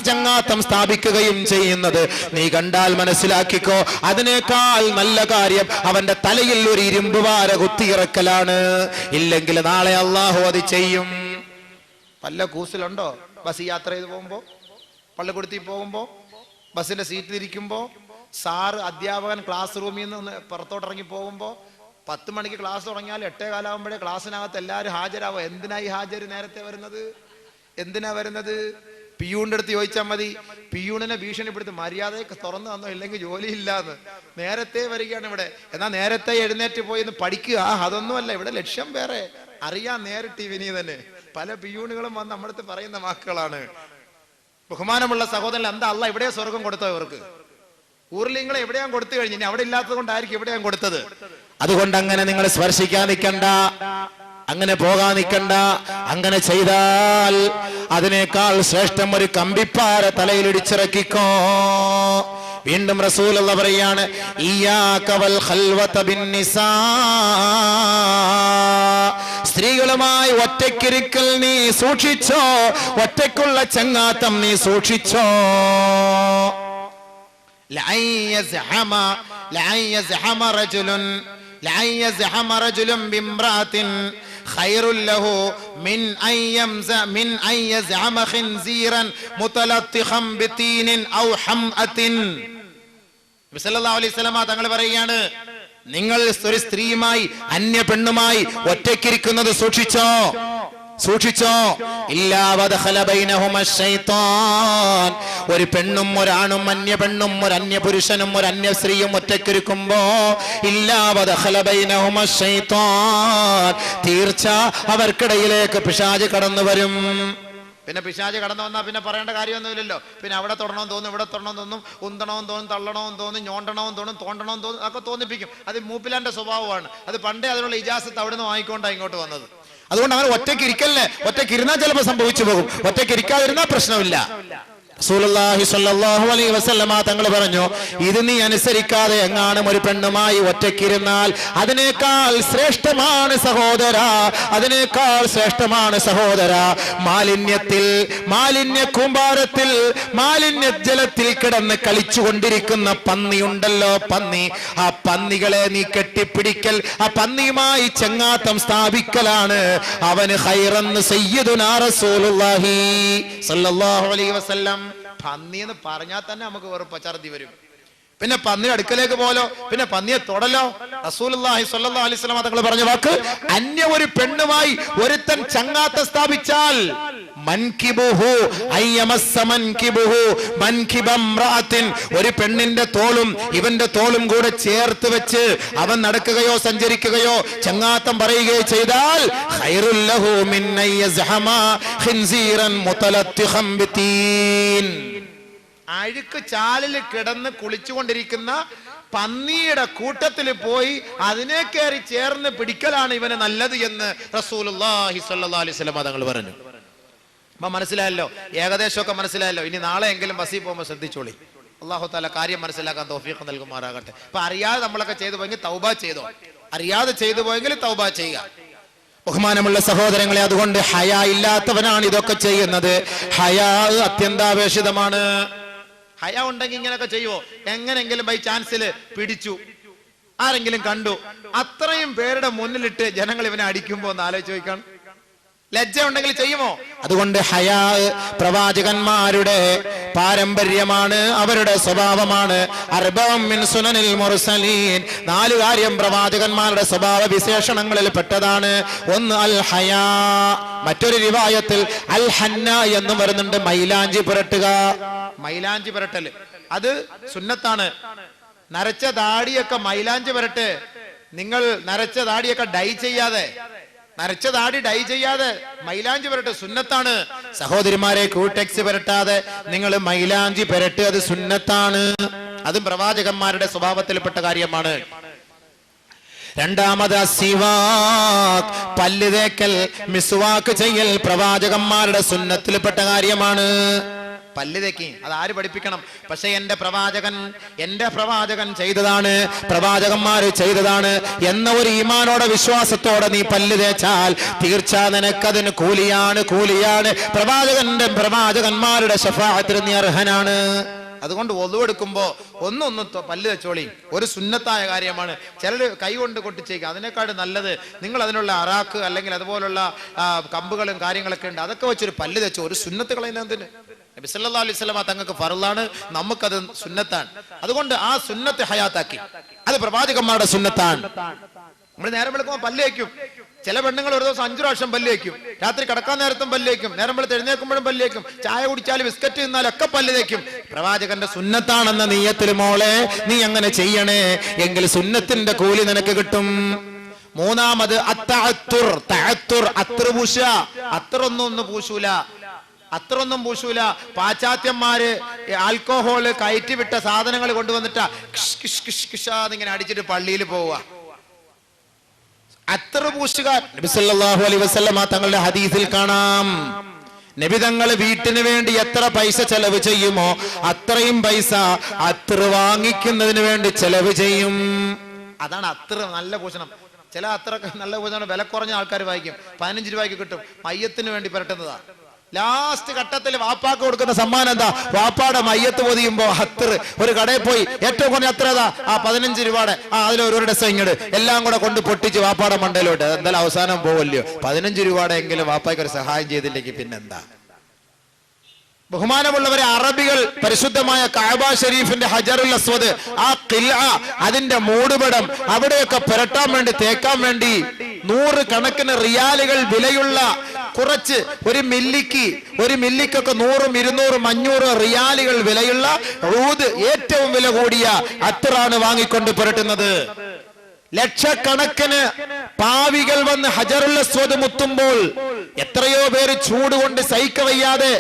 ചങ്ങാത്തം സ്ഥാപിക്കുകയും ചെയ്യുന്നത് നീ കണ്ടാൽ മനസ്സിലാക്കിക്കോ, അതിനേക്കാൾ നല്ല കാര്യം അവന്റെ തലയിൽ ഒരു ഇരുമ്പ് വാര കുത്തിയിറക്കലാണ്. ഇല്ലെങ്കിൽ നാളെ അള്ളാഹു അത് ചെയ്യും. പല്ല കൂസിലുണ്ടോ? ബസ് യാത്ര ചെയ്ത് പോകുമ്പോ, പള്ളിക്കുടുത്തി പോകുമ്പോ, ബസ്സിന്റെ സീറ്റിലിരിക്കുമ്പോൾ, സാറ് അധ്യാപകൻ ക്ലാസ് റൂമിൽ നിന്ന് പുറത്തോട്ടിറങ്ങി പോകുമ്പോൾ, 10 മണിക്ക് ക്ലാസ് തുടങ്ങിയാൽ 8:15 ക്ലാസ്സിനകത്ത് എല്ലാവരും ഹാജരാവും. എന്തിനായി ഹാജര് നേരത്തെ വരുന്നത്? എന്തിനാ വരുന്നത്? പിയൂണിന്റെ അടുത്ത് ചോദിച്ചാൽ മതി. പിയൂണിനെ ഭീഷണിപ്പെടുത്തി മര്യാദയ്ക്ക് തുറന്നു തന്നോ, ഇല്ലെങ്കിൽ ജോലിയില്ലാന്ന്. നേരത്തെ വരികയാണ് ഇവിടെ. എന്നാൽ നേരത്തെ എഴുന്നേറ്റ് പോയി പഠിക്കുക, അതൊന്നുമല്ല. ഇവിടെ ലക്ഷ്യം വേറെ. അറിയാൻ നേരിട്ട് ഇവനി തന്നെ പല പിയൂണുകളും വന്ന് നമ്മുടെ അടുത്ത് പറയുന്ന വാക്കുകളാണ്. ബഹുമാനമുള്ള സഹോദരൻ, എന്താ അള്ളാഹ് എവിടെയാ സ്വർഗം കൊടുത്തോ? ഇവർക്ക് ഊരിൽ നിങ്ങൾ എവിടെയാണ് കൊടുത്തു കഴിഞ്ഞു? ഇനി അവിടെ ഇല്ലാത്തത് കൊണ്ടായിരിക്കും എവിടെയാണ് കൊടുത്തത്. അതുകൊണ്ട് അങ്ങനെ നിങ്ങൾ സ്പർശിക്കാൻ നിൽക്കണ്ട, അങ്ങനെ പോകാൻ നിൽക്കണ്ട. അങ്ങനെ ചെയ്താൽ അതിനേക്കാൾ ശ്രേഷ്ഠം ഒരു കമ്പിപ്പാര തലയിൽ ഇടിച്ചിറക്കിക്കോ. വീണ്ടും റസൂലുള്ള പറയാണ്, ഇയ്യാക വൽ ഖൽവത ബിന്നിസാ, സ്ത്രീകളുമായി ഒറ്റയ്ക്കിരിക്കൽ നീ സൂക്ഷിച്ചോ, ഒറ്റയ്ക്കുള്ള ചങ്ങാത്തം നീ സൂക്ഷിച്ചോ. ലഅൻ യസ്ഹമ റജുലുൻ ബിംറാത്തിൻ ഖൈറുൽ ലഹു മിൻ അൻ യസ്ഹമ ഖിൻസീറൻ മുതലത്തിഖൻ ബിതീനിൻ ഔ ഹംഅത്തിൻ. നബി സല്ലല്ലാഹു അലൈഹി വസല്ലം തങ്ങൾ പറയുകയാണ്, നിങ്ങൾ ഒരു സ്ത്രീയുമായി അന്യ പെണ്ണുമായി ഒറ്റയ്ക്കിരിക്കുന്നത് സൂക്ഷിച്ചോ, സൂക്ഷിച്ചോ. ഇല്ലാ വദഖല ബൈനഹുമ ശൈത്താൻ, ഒരു പെണ്ണും ഒരാണും അന്യ പെണ്ണും ഒരു അന്യ പുരുഷനും ഒരു അന്യ സ്ത്രീയും ഒറ്റയ്ക്കിരിക്കുമ്പോ, ഇല്ലാ വദഖല ബൈനഹുമ ശൈത്താൻ, തീർച്ച അവർക്കിടയിലേക്ക് പിശാച് കടന്നു വരും. പിന്നെ പിശാച് കടന്നു വന്നാൽ പിന്നെ പറയേണ്ട കാര്യമൊന്നുമില്ലല്ലോ. പിന്നെ അവിടെ തൊടണമെന്ന് തോന്നും, ഇവിടെ തൊടണമെന്ന് തോന്നും, ഉന്തണമെന്ന് തോന്നും, തള്ളണമെന്ന് തോന്നും, ഞോണ്ടണമെന്ന് തോന്നും, തോണ്ടണമെന്ന് തോന്നും, ഒക്കെ തോന്നിപ്പിക്കും. അത് മൂപ്പിലാന്റെ സ്വഭാവമാണ്. അത് പണ്ടേ അതിനുള്ള ഇജാസത്ത് അവിടെ നിന്ന് വാങ്ങിക്കൊണ്ടാണ് ഇങ്ങോട്ട് വന്നത്. അതുകൊണ്ട് അങ്ങനെ ഒറ്റയ്ക്ക് ഇരിക്കല്ലേ. ഒറ്റയ്ക്ക് ഇരുന്നാൽ ചിലപ്പോൾ സംഭവിച്ചു പോകും. ഒറ്റയ്ക്ക് ഇരിക്കാതിരുന്നാൽ പ്രശ്നമില്ല. റസൂലുള്ളാഹി സ്വല്ലല്ലാഹു അലൈഹി വസല്ലമ തങ്ങൾ പറഞ്ഞു, ഇത് നീ അനുസരിക്കാതെ എങ്ങാനും ഒരു പെണ്ണുമായി ഒറ്റയ്ക്കിരുന്നാൽ അതിനേക്കാൾ ശ്രേഷ്ഠമാണ് സഹോദര, അതിനേക്കാൾ ശ്രേഷ്ഠമാണ് സഹോദര, മാലിന്യ കൂമ്പാരത്തിൽ മാലിന്യ ജലത്തിൽ കിടന്ന് കളിച്ചുകൊണ്ടിരിക്കുന്ന പന്നിയുണ്ടല്ലോ, പന്നി. ആ പന്നികളെ നീ കെട്ടിപ്പിടിക്കൽ, ആ പന്നിയുമായി ചങ്ങാത്തം സ്ഥാപിക്കലാണ് അവന് ഖൈറെന്ന് സയ്യിദുനാ റസൂലുള്ളാഹി സ്വല്ലല്ലാഹു അലൈഹി വസല്ലം. പന്നി എന്ന് പറഞ്ഞാൽ തന്നെ നമുക്ക് വെറുപ്പ്, ഛർദ്ദി വരും. പിന്നെ പന്നി അടുക്കലേക്ക് പോലോ, പിന്നെ പന്നിയെ തൊടലോ. റസൂലുള്ളാഹി സ്വല്ലല്ലാഹു അലൈഹി വസല്ലം തങ്ങൾ പറഞ്ഞ വാക്ക്, അന്യ ഒരു പെണ്ണുമായി ഒരുത്തൻ ചങ്ങാത്തം സ്ഥാപിച്ചാൽ മൻകിബുഹു അയ്യമസ്സ മൻകിബുഹു മൻകിബ ഇംറഅത്തിൻ, ഒരു പെണ്ണിന്റെ തോളും ഇവന്റെ തോളും കൂടെ ചേർത്ത് വെച്ച് അവൻ നടക്കുകയോ സഞ്ചരിക്കുകയോ ചങ്ങാത്തം പറയുകയോ ചെയ്താൽ ഖൈറുൽ ലഹു മിൻ അയ്യസ്ഹമ ഖിൻസീറൻ മുതലത്തിഖൻ ബിതീൻ, അഴുക്ക് ചാലിൽ കിടന്ന് കുളിച്ചുകൊണ്ടിരിക്കുന്ന പന്നിയുടെ കൂട്ടത്തിൽ പോയി അതിനെ കയറി ചേർന്ന് പിടിക്കലാണ് ഇവന് നല്ലത് എന്ന് റസൂലുള്ളാഹി സ്വല്ലല്ലാഹു അലൈഹി വസല്ലം തങ്ങൾ പറഞ്ഞു. അപ്പൊ മനസ്സിലായല്ലോ, ഏകദേശമൊക്കെ മനസ്സിലായല്ലോ. ഇനി നാളെ എങ്കിലും ബസ്സിൽ പോകുമ്പോൾ ശ്രദ്ധിച്ചോളി. അല്ലാഹു തആല കാര്യം മനസ്സിലാക്കാൻ തൗഫീഖ് നൽകുമാറാകട്ടെ. അപ്പൊ അറിയാതെ നമ്മളൊക്കെ ചെയ്തു പോയെങ്കിൽ തൗബ ചെയ്തോ, അറിയാതെ ചെയ്തു പോയെങ്കിൽ തൗബ ചെയ്യുക. ബഹുമാനമുള്ള സഹോദരങ്ങളെ, അതുകൊണ്ട് ഹയാ ഇല്ലാത്തവനാണ് ഇതൊക്കെ ചെയ്യുന്നത്. ഹയാ അത്യന്താപേക്ഷിതമാണ്. ഹയ ഉണ്ടെങ്കിൽ ഇങ്ങനെയൊക്കെ ചെയ്യുവോ? എങ്ങനെങ്കിലും ബൈ ചാൻസിൽ പിടിച്ചു, ആരെങ്കിലും കണ്ടു, അത്രയും പേരുടെ മുന്നിലിട്ട് ജനങ്ങൾ ഇവനെ അടിക്കുമ്പോ ഒന്ന് ആലോചിച്ച് ചോദിക്കണം, ലജ്ജ ഉണ്ടെങ്കിൽ ചെയ്യുമോ? അതുകൊണ്ട് ഹയാ പ്രവാചകന്മാരുടെ പാരമ്പര്യമാണ്, അവരുടെ സ്വഭാവമാണ്. അർബഉം മിൻ സുനനിൽ മുർസലീൻ, 4 കാര്യം പ്രവാചകന്മാരുടെ സ്വഭാവ വിശേഷണങ്ങളിൽ പെട്ടതാണ്. ഒന്ന് അൽ ഹയാ, മറ്റൊരു റിവായത്തിൽ അൽ ഹന്ന എന്ന് വരുന്നുണ്ട്, മൈലാഞ്ചി പുരട്ടുക. മൈലാഞ്ചി പുരട്ടല് അത് സുന്നത്താണ്. നരച്ച താടിയൊക്കെ മൈലാഞ്ചി പുരട്ട്. നിങ്ങൾ നരച്ച താടിയൊക്കെ ഡൈ ചെയ്യാതെ, നരച്ച താടി ഡൈ ചെയ്യാതെ മൈലാഞ്ചി പുരട്ട് സുന്നത്താണ്. സഹോദരിമാരെ, ക്യൂടെക്സ് പുരട്ടാതെ നിങ്ങൾ മൈലാഞ്ചി പുരട്ട്, അത് സുന്നത്താണ്. അതും പ്രവാചകന്മാരുടെ സ്വഭാവത്തിൽപ്പെട്ട കാര്യമാണ്. രണ്ടാമത് സിവാക്ക്, പല്ല് തേക്കൽ, മിസ്വാക്ക് ചെയ്യൽ പ്രവാചകന്മാരുടെ സുന്നത്തിൽപ്പെട്ട കാര്യമാണ്. പല്ല് തേക്കി അത് ആര് പഠിപ്പിക്കണം? പക്ഷെ എന്റെ പ്രവാചകൻ ചെയ്തതാണ്, പ്രവാചകന്മാര് ചെയ്തതാണ് എന്ന ഒരു ഈമാനോടെ വിശ്വാസത്തോടെ നീ പല്ല് തേച്ചാൽ തീർച്ച നിനക്കതിന് കൂലിയാണ്. പ്രവാചകന്മാരുടെ ശഫാഅത്തിന് നീ അർഹനാണ്. അതുകൊണ്ട് ഒളു എടുക്കുമ്പോ ഒന്ന് പല്ല് വെച്ചോളി, ഒരു സുന്നത്തായ കാര്യമാണ്. ചിലർ കൈ കൊണ്ട് കൊട്ടിച്ചേക്കും, അതിനേക്കാൾ നല്ലത് നിങ്ങൾ അതിനുള്ള അറാക്ക് അല്ലെങ്കിൽ അതുപോലുള്ള കമ്പുകളും കാര്യങ്ങളൊക്കെ ഉണ്ട്, അതൊക്കെ വെച്ചൊരു പല്ല് വെച്ചോ. ഒരു സുന്നത്ത് കളയുന്നതിന് നബി സല്ലല്ലാഹു അലൈഹി വസല്ലം തങ്ങൾക്ക് ഫർളാണ്, നമുക്കത് സുന്നത്താണ്. അതുകൊണ്ട് ആ സുന്നത്ത് ഹയാത്താക്കി, അത് പ്രവാചകന്മാരുടെ സുന്നത്താണ്. നമ്മൾ നേരം വെളുക്കുമ്പോൾ പല്ല് വയ്ക്കും. ചില പെണ്ണുങ്ങൾ ഒരു ദിവസം 5 പ്രാവശ്യം പല്ല് വയ്ക്കും. രാത്രി കിടക്കാൻ നേരത്തും പല്ല് വയ്ക്കും, നേരം വെളുത്ത് എഴുന്നേൽക്കുമ്പോഴും പല്ല് വയ്ക്കും, ചായ കുടിച്ചാലും ബിസ്ക്കറ്റ് തിന്നാലും ഒക്കെ പല്ല് വയ്ക്കും. പ്രവാചകന്റെ സുന്നത്താണെന്ന നീയത്തിൽ മോളെ നീ അങ്ങനെ ചെയ്യണേ, എങ്കിൽ സുന്നത്തിന്റെ കൂലി നിനക്ക് കിട്ടും. മൂന്നാമത് അത്രൊന്നും പൂശൂല. പാശ്ചാത്യന്മാര് ആൽക്കോഹോള് കയറ്റിവിട്ട സാധനങ്ങൾ കൊണ്ടുവന്നിട്ടാ ഇങ്ങനെ അടിച്ചിട്ട് പള്ളിയിൽ പോവുക. അത്ര പൂശുകാർ നബി സല്ലല്ലാഹു അലൈഹി വസല്ലം തങ്ങളുടെ ഹദീസിൽ കാണാം, നബി തങ്ങൾ വീട്ടിന് വേണ്ടി എത്ര പൈസ ചെലവ് ചെയ്യുമോ അത്രയും പൈസ അത്ര വാങ്ങിക്കുന്നതിന് വേണ്ടി ചെലവ് ചെയ്യും. അതാണ് അത്ര നല്ല പൂഷണം. ചില അത്രക്ക് നല്ല പൂഷണം വില കുറഞ്ഞ ആൾക്കാർ വായിക്കും, 15 രൂപയ്ക്ക് കിട്ടും, മയ്യത്തിന് വേണ്ടി പുരട്ടുന്നതാ. ലാസ്റ്റ് ഘട്ടത്തിൽ വാപ്പാക്ക് കൊടുക്കുന്ന സമ്മാനം എന്താ? വാപ്പാടെ മയ്യത്ത് പൊതിയുമ്പോ അത്ര ഒരു കടയിൽ പോയി ഏറ്റവും കുറഞ്ഞ അത്ര ഏതാ? 15 രൂപയുടെ അതിലൊരു ഡസം ഇങ്ങട് എല്ലാം കൂടെ കൊണ്ട് പൊട്ടിച്ച് വാപ്പാടെ മണ്ടയിലോട്ട്. എന്തായാലും അവസാനം പോവല്ലോ. 15 രൂപയുടെ എങ്കിലും വാപ്പായ്ക്ക് ഒരു സഹായം ചെയ്തില്ലെങ്കിൽ പിന്നെന്താ? ബഹുമാനമുള്ളവരെ, അറബികൾ പരിശുദ്ധമായ കഅബ ഷരീഫിന്റെ ഹജറുൽ അസ്വദ്, ആ ഖിൽഅ, അതിന്റെ മൂടുപടം അവിടെയൊക്കെ പുരട്ടാൻ വേണ്ടി, തേക്കാൻ വേണ്ടി 100 കണക്കിന് റിയാലുകൾ വിലയുള്ള കുറച്ച് ഒരു മില്ലിക്കൊക്കെ 100, 200, 500 റിയാലുകൾ വിലയുള്ള ഊദ്, ഏറ്റവും വില കൂടിയ അത്റാണ് വാങ്ങിക്കൊണ്ട് പുരട്ടുന്നത്. ലക്ഷക്കണക്കിന് പാവികൾ വന്ന് ഹജറുൽ അസ്വദ് മുത്തുമ്പോൾ എത്രയോ പേര് ചൂട് കൊണ്ട് സഹിക്കവയ്യാതെ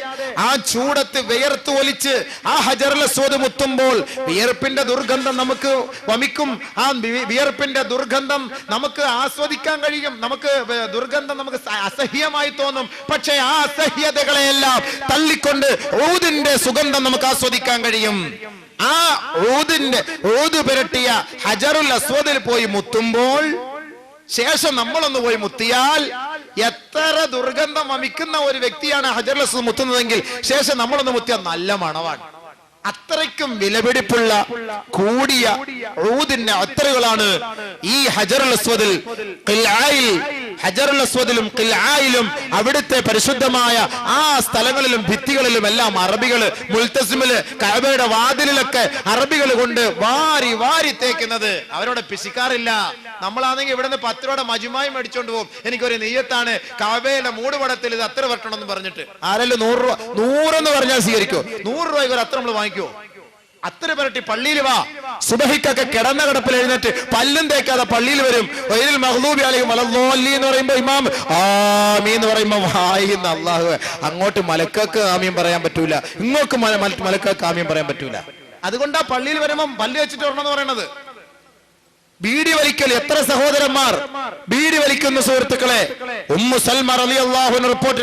ആ ചൂടത്ത് വിയർത്ത് ഒലിച്ച് ആ ഹജറുൽ അസ്വദ് മുത്തുമ്പോൾ വിയർപ്പിന്റെ ദുർഗന്ധം നമുക്ക് വമിക്കും. ആ വിയർപ്പിന്റെ ദുർഗന്ധം നമുക്ക് ആസ്വദിക്കാൻ കഴിയും. നമുക്ക് ദുർഗന്ധം നമുക്ക് അസഹ്യമായി തോന്നും. പക്ഷേ ആ അസഹ്യതകളെയെല്ലാം തള്ളിക്കൊണ്ട് ഊദിന്റെ സുഗന്ധം നമുക്ക് ആസ്വദിക്കാൻ കഴിയും. ആ ഊദ് പുരട്ടിയ ഹജറുൽ അസ്വദിൽ പോയി മുത്തുമ്പോൾ ശേഷം നമ്മളൊന്ന് പോയി മുത്തിയാൽ എത്ര ദുർഗന്ധം വമിക്കുന്ന ഒരു വ്യക്തിയാണ് ഹജറുൽ അസ്വദ് മുത്തുന്നതെങ്കിൽ ശേഷം നമ്മളൊന്ന് മുത്തിയാൽ നല്ല മണവാണ്. അത്രയ്ക്കും വിലപിടിപ്പുള്ള കൂടിയ ഊദിന്റെ അത്തറുകളാണ് ഈ ഹജറുൽ അസ്വദിൽ, ഹജറുൽ അസ്വദിലും ഖിൽആയിലും അവിടുത്തെ പരിശുദ്ധമായ ആ സ്ഥലങ്ങളിലും ഭിത്തികളിലും എല്ലാം അറബികള് മുൽത്തസിമില് കഅബയുടെ വാതിലിലൊക്കെ അറബികൾ കൊണ്ട് വാരി തേക്കുന്നത്. അവരോട് പിശിക്കാറില്ല. നമ്മളാണെങ്കിൽ ഇവിടുന്ന് 10 രൂപയുടെ മജുമായി മേടിച്ചോണ്ട് പോകും. എനിക്കൊരു നിയ്യത്താണ് കഅബയുടെ മൂടുപടത്തിൽ ഇത് അത്ര വരട്ടണം എന്ന് പറഞ്ഞിട്ട്. ആരെല്ലാം 100 രൂപ 100 എന്ന് പറഞ്ഞാൽ സ്വീകരിക്കോ? 100 രൂപയ്ക്ക് ഒരു അത്ര നമ്മൾ വാങ്ങിക്കോ? അത്ര പുരട്ടി പള്ളിയിൽ വാ. സുബഹിക്കൊക്കെ കിടന്ന കിടപ്പിൽ എഴുന്നേറ്റ് പല്ലും തേക്കാതെ പള്ളിയിൽ വരും. വൈരിൽ മഗ്ദൂബി അലൈഹിം വലദ്ദാലിൻ എന്ന് പറയുമ്പോ ഇമാം ആമീൻ എന്ന് പറയുമ്പോ വായിന്ന് അല്ലാഹു, അങ്ങോട്ട് മലക്കക്ക് ആമീൻ പറയാൻ പറ്റൂല, ഇങ്ങോട്ട് മലക്കക്ക് ആമീൻ പറയാൻ പറ്റൂല. അതുകൊണ്ടാ പള്ളിയിൽ വരുമ്പോ പല്ല് വെച്ചിട്ട് വരണമെന്ന് പറയണത്. ബീഡി വലിക്കൽ എത്ര സഹോദരന്മാർ ബീഡി വലിക്കുന്ന സുഹൃത്തുക്കളെ. ഉമ്മു സൽമ റളിയല്ലാഹു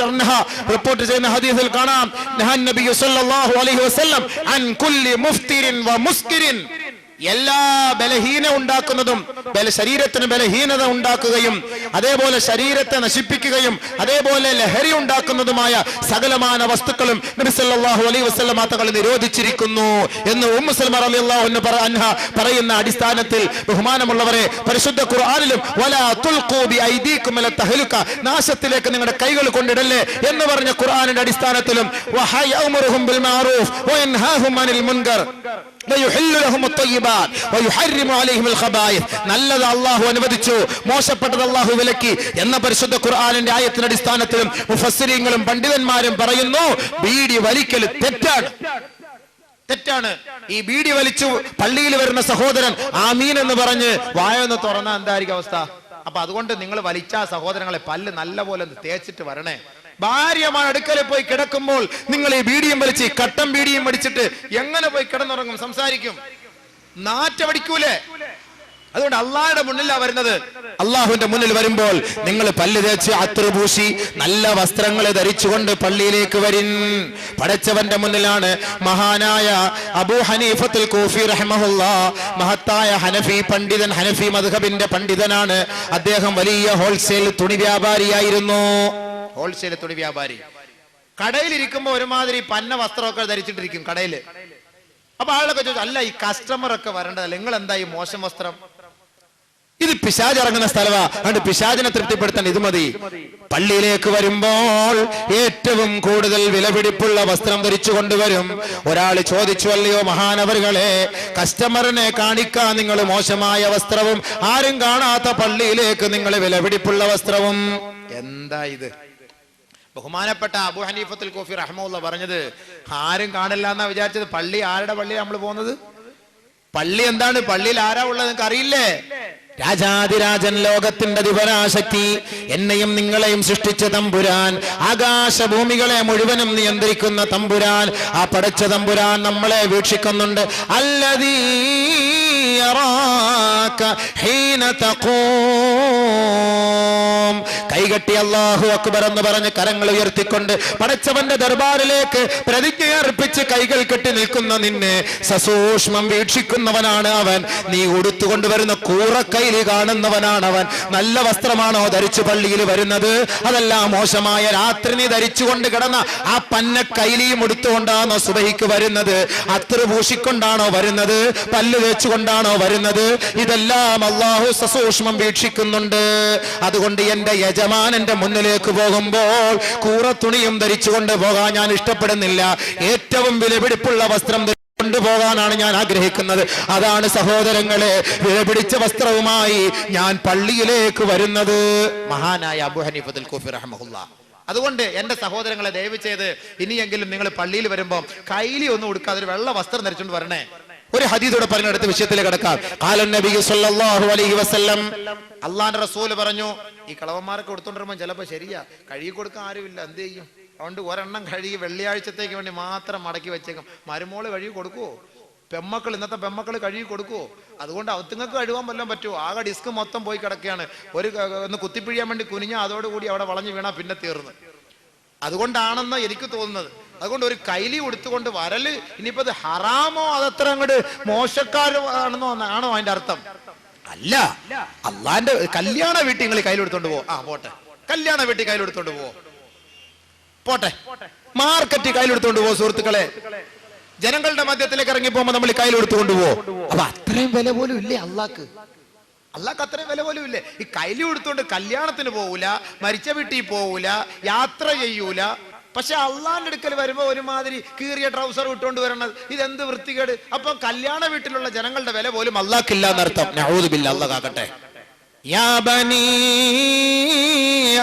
അൻഹ റിപ്പോർട്ട് ചെയ്യുന്ന ഹദീസിൽ കാണാം, നഹൻ നബി സല്ലല്ലാഹു അലൈഹി വസല്ലം അൻ കുല്ലി മുഫ്തിരിൻ വ മുസ്കിരിൻ, എല്ലാ ബലഹീന ഉണ്ടാക്കുന്നതും ശരീരത്തിന് ബലഹീനത ഉണ്ടാക്കുകയും അതേപോലെ ശരീരത്തെ നശിപ്പിക്കുകയും അതേപോലെ ലഹരി ഉണ്ടാക്കുന്നതുമായ സകലമാന വസ്തുക്കളും നബി സല്ലല്ലാഹു അലൈഹി വസല്ലം തങ്ങൾ നിരോധിച്ചിരിക്കുന്നു എന്ന് ഉമ്മു സൽമ റളിയല്ലാഹു അൻഹ പറയുന്ന അടിസ്ഥാനത്തിൽ ബഹുമാനമുള്ളവരെ, പരിശുദ്ധ ഖുർആനിലും വലാ തുൽഖൂ ബി ഐദീകും ഇല തഹ്ലുക, നാശത്തിലേക്ക് നിങ്ങളുടെ കൈകൾ കൊണ്ടിടല്ലേ എന്ന് പറഞ്ഞ ഖുർആനിന്റെ അടിസ്ഥാനത്തിലും വഹയഉമുറുഹും ബിൽ മഅറൂഫ് വയൻഹാഹും അനിൽ മുൻകർ നല്ലത് അള്ളാഹു അനുവദിച്ചു, മോശപ്പെട്ടത് അള്ളാഹു വിലക്കി എന്ന പരിശുദ്ധ ഖുർആനിന്റെ ആയത്തിന്റെ അടിസ്ഥാനത്തിലും മുഫസ്സിരീങ്ങളും പണ്ഡിതന്മാരും പറയുന്നു, ബീഡി വലിക്കൽ തെറ്റാണ്. ഈ ബീഡി വലിച്ചു പള്ളിയിൽ വരുന്ന സഹോദരൻ ആമീൻ എന്ന് പറഞ്ഞ് വായൊന്ന് തുറന്ന എന്തായിരിക്കും അവസ്ഥ? അപ്പൊ അതുകൊണ്ട് നിങ്ങൾ വലിച്ച സഹോദരങ്ങളെ പല്ല് നല്ല പോലെ തേച്ചിട്ട് വരണേ. ഭാര്യമാർ അടുക്കലിൽ പോയി കിടക്കുമ്പോൾ നിങ്ങൾ ഈ ബീഡിയും വലിച്ച് കട്ടം ബീഡിയും വലിച്ചിട്ട് എങ്ങനെ പോയി കിടന്നുറങ്ങും, സംസാരിക്കും? നാറ്റമടിക്കൂലേ? അതുകൊണ്ട് അള്ളാഹുടെ മുന്നിലാ വരുന്നത്. അള്ളാഹുവിന്റെ മുന്നിൽ വരുമ്പോൾ നിങ്ങൾ പല്ല് തേച്ച് അത്തറ് പൂശി നല്ല വസ്ത്രങ്ങൾ ധരിച്ചുകൊണ്ട് പള്ളിയിലേക്ക് വരിൻ. പടച്ചവന്റെ മുന്നിലാണ്. മഹാനായ അബൂ ഹനീഫത്തുൽ കൂഫി റഹ്മഹുല്ലാഹ്, മഹത്തായ ഹനഫി പണ്ഡിതൻ, ഹനഫി മദ്ഹബിന്റെ പണ്ഡിതനാണ്. അദ്ദേഹം വലിയ ഹോൾസെയിൽ തുണി വ്യാപാരിയായിരുന്നു. ഹോൾസെയിൽ തുണി വ്യാപാരി. കടയിലിരിക്കുമ്പോ ഒരുമാതിരി പന്ന വസ്ത്രമൊക്കെ ധരിച്ചിട്ടിരിക്കും കടയില്. അപ്പൊ ആളൊക്കെ ചോദിച്ചു, അല്ല ഈ കസ്റ്റമർ ഒക്കെ വരേണ്ടതല്ല, നിങ്ങൾ എന്താ ഈ മോശം വസ്ത്രം? ഇത് പിശാച് ഇറങ്ങുന്ന സ്ഥലമാ, അതുകൊണ്ട് പിശാചിനെ തൃപ്തിപ്പെടുത്താൻ ഇത് മതി. പള്ളിയിലേക്ക് വരുമ്പോൾ ഏറ്റവും കൂടുതൽ വിലപിടിപ്പുള്ള വസ്ത്രം ധരിച്ചു കൊണ്ടുവരും. ഒരാൾ ചോദിച്ചു, അല്ലയോ മഹാനവറുകളെ, കസ്റ്റമറിനെ കാണിക്കാൻ നിങ്ങൾ മോശമായ വസ്ത്രവും ആരും കാണാത്ത പള്ളിയിലേക്ക് നിങ്ങൾ വിലപിടിപ്പുള്ള വസ്ത്രവും, എന്താ ഇത്? ബഹുമാനപ്പെട്ട അബൂ ഹനീഫത്തുൽ കൂഫി റഹ്മത്തുള്ളാഹി പറഞ്ഞത്, ആരും കാണില്ല എന്നാ വിചാരിച്ചത്. പള്ളി ആരുടെ പള്ളിയാണ് നമ്മൾ പോകുന്നത്? പള്ളി എന്താണ്? പള്ളിയിൽ ആരാ ഉള്ളത് നിങ്ങൾക്ക് അറിയില്ലേ? രാജാതിരാജൻ, ലോകത്തിന്റെ ദിവരാശക്തി, എന്നെയും നിങ്ങളെയും സൃഷ്ടിച്ച തമ്പുരാൻ, ആകാശഭൂമികളെ മുഴുവനും നിയന്ത്രിക്കുന്ന തമ്പുരാൻ, ആ പടച്ച തമ്പുരാൻ നമ്മളെ വീക്ഷിക്കുന്നുണ്ട്. അല്ലദീ യറാക ഹീന തഖൂം, കൈകെട്ടി അല്ലാഹു അക്ബർ എന്ന് പറഞ്ഞ് കരങ്ങൾ ഉയർത്തിക്കൊണ്ട് പടച്ചവന്റെ ദർബാറിലേക്ക് പ്രതിജ്ഞ അർപ്പിച്ച് കൈകൾ കെട്ടി നിൽക്കുന്ന നിന്നെ സസൂക്ഷ്മം വീക്ഷിക്കുന്നവനാണ് അവൻ. നീ ഉടുത്തുകൊണ്ടുവരുന്ന കൂറക്കൈലി കാണുന്നവനാണ് അവൻ. നല്ല വസ്ത്രമാണോ ധരിച്ചു പള്ളിയിൽ വരുന്നത്? അതല്ല മോശമായ രാത്രി നീ ധരിച്ചുകൊണ്ട് കിടന്ന ആ പന്ന കൈലിയും ഉടുത്തുകൊണ്ടാണോ സുബഹിക്ക് വരുന്നത്? അത്ര പൂശിക്കൊണ്ടാണോ വരുന്നത്? പല്ല് വെച്ചുകൊണ്ടാണോ വരുന്നത്? ഇതെല്ലാം അല്ലാഹു സസൂക്ഷ്മം വീക്ഷിക്കുന്നുണ്ട്. അതുകൊണ്ട് എന്റെ യജമാനന്റെ മുന്നിലേക്ക് പോകുമ്പോൾ കൂറത്തുണിയും ധരിച്ചുകൊണ്ട് പോകാൻ ഞാൻ ഇഷ്ടപ്പെടുന്നില്ല. ഏറ്റവും വിലപിടിപ്പുള്ള വസ്ത്രം കൊണ്ടുപോകാനാണ് ഞാൻ ആഗ്രഹിക്കുന്നത്. അതാണ് സഹോദരങ്ങളെ, വിലപിടിച്ച വസ്ത്രവുമായി ഞാൻ പള്ളിയിലേക്ക് വരുന്നത്. മഹാനായ അബൂ ഹനീഫത്തുൽ കൂഫി റഹ്മത്തുള്ളാഹി. അതുകൊണ്ട് എന്റെ സഹോദരങ്ങളെ, ദയവ് ചെയ്ത് ഇനിയെങ്കിലും നിങ്ങൾ പള്ളിയിൽ വരുമ്പോൾ കൈലി ഒന്നും ഉടുക്കാതെ ഒരു വെള്ള വസ്ത്രം ധരിച്ചുകൊണ്ട് വരണേ. ഒരു ഹദീസോടെ പറഞ്ഞെടുത്ത വിഷയത്തിലേക്ക് കടക്കാം. ഖാലൻ നബി സല്ലല്ലാഹു അലൈഹി വസല്ലം, അള്ളാന്റെ റസൂല് പറഞ്ഞു, ഈ കളവന്മാരൊക്കെ കൊടുത്തോണ്ടിരുമ്പോ ചിലപ്പോ ശരിയാ കഴുകി കൊടുക്കാൻ ആരുമില്ല, എന്ത് ചെയ്യും? അതുകൊണ്ട് ഒരെണ്ണം കഴുകി വെള്ളിയാഴ്ചത്തേക്ക് വേണ്ടി മാത്രം മടക്കി വെച്ചേക്കും. മരുമോള് കഴുകി കൊടുക്കുവോ? പെമ്മക്കൾ, ഇന്നത്തെ പെമ്മക്കൾ കഴുകി കൊടുക്കുവോ? അതുകൊണ്ട് അവത്തുങ്ങൾക്ക് കഴുകാൻ വല്ലതും പറ്റുമോ? ആകെ ഡിസ്ക് മൊത്തം പോയി കിടക്കുകയാണ്. ഒന്ന് കുത്തിപ്പിഴിയാൻ വേണ്ടി കുനിഞ്ഞാൽ അതോടുകൂടി അവിടെ വളഞ്ഞു വീണാ പിന്നെ തീർന്ന്. അതുകൊണ്ടാണെന്ന് എനിക്ക് തോന്നുന്നത്. അതുകൊണ്ട് ഒരു കൈലി ഉടുത്തുകൊണ്ട് വരല് ഇനിയിപ്പോ അത് ഹറാമോ അതത്ര അങ്ങോട്ട് മോശക്കാരാണെന്നോ ആണോ അതിന്റെ അർത്ഥം? അല്ല. അള്ളാന്റെ കല്യാണ വീട്ടിൽ നിങ്ങൾ കയ്യിലെടുത്തോണ്ട് പോവോ? ആ പോട്ടെ, കല്യാണ വീട്ടിൽ കയ്യിലെടുത്തോണ്ട് പോവോ? പോട്ടെ, മാർക്കറ്റ് കയ്യിലെടുത്തോണ്ട് പോവോ? സുഹൃത്തുക്കളെ, ജനങ്ങളുടെ മധ്യത്തിലേക്ക് ഇറങ്ങി പോകുമ്പോ നമ്മൾ കയ്യിലെടുത്തുകൊണ്ട് പോവോ? അപ്പൊ അത്രയും വില പോലും ഇല്ലേ അള്ളാഹ്ക്ക്? അള്ളാഹ്ക്ക് അത്രയും വില പോലും ഇല്ലേ? ഈ കൈലി എടുത്തുകൊണ്ട് കല്യാണത്തിന് പോവൂല, മരിച്ച വീട്ടിൽ പോവൂല, യാത്ര ചെയ്യൂല. പക്ഷെ അള്ളാന്റെ അടുക്കൽ വരുമ്പോ ഒരുമാതിരി കീറിയ ട്രൗസർ ഇട്ടുകൊണ്ട് വരണത്, ഇതെന്ത് വൃത്തികേട്! അപ്പൊ കല്യാണ വീട്ടിലുള്ള ജനങ്ങളുടെ വില പോലും അള്ളാഹ്ക്കില്ല എന്നർത്ഥം. നഊദു ബില്ലാഹ്, അള്ളാഹ് കാക്കട്ടെ. യാ ബനീ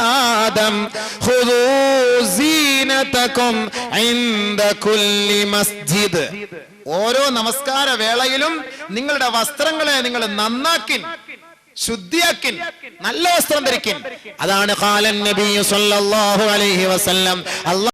ആദം ഖുദൂ സീനതകും ഇൻദ കുല്ലി മസ്ജിദ്, ഓരോ നമസ്കാര വേളയിലും നിങ്ങളുടെ വസ്ത്രങ്ങളെ നിങ്ങൾ നന്നാക്കിൻ, ശുദ്ധിയാക്കിൻ, നല്ല വസ്ത്രം ധരിക്കിൻ. അതാണ് ഖാലൻ നബി സല്ലല്ലാഹു അലൈഹി വസല്ലം.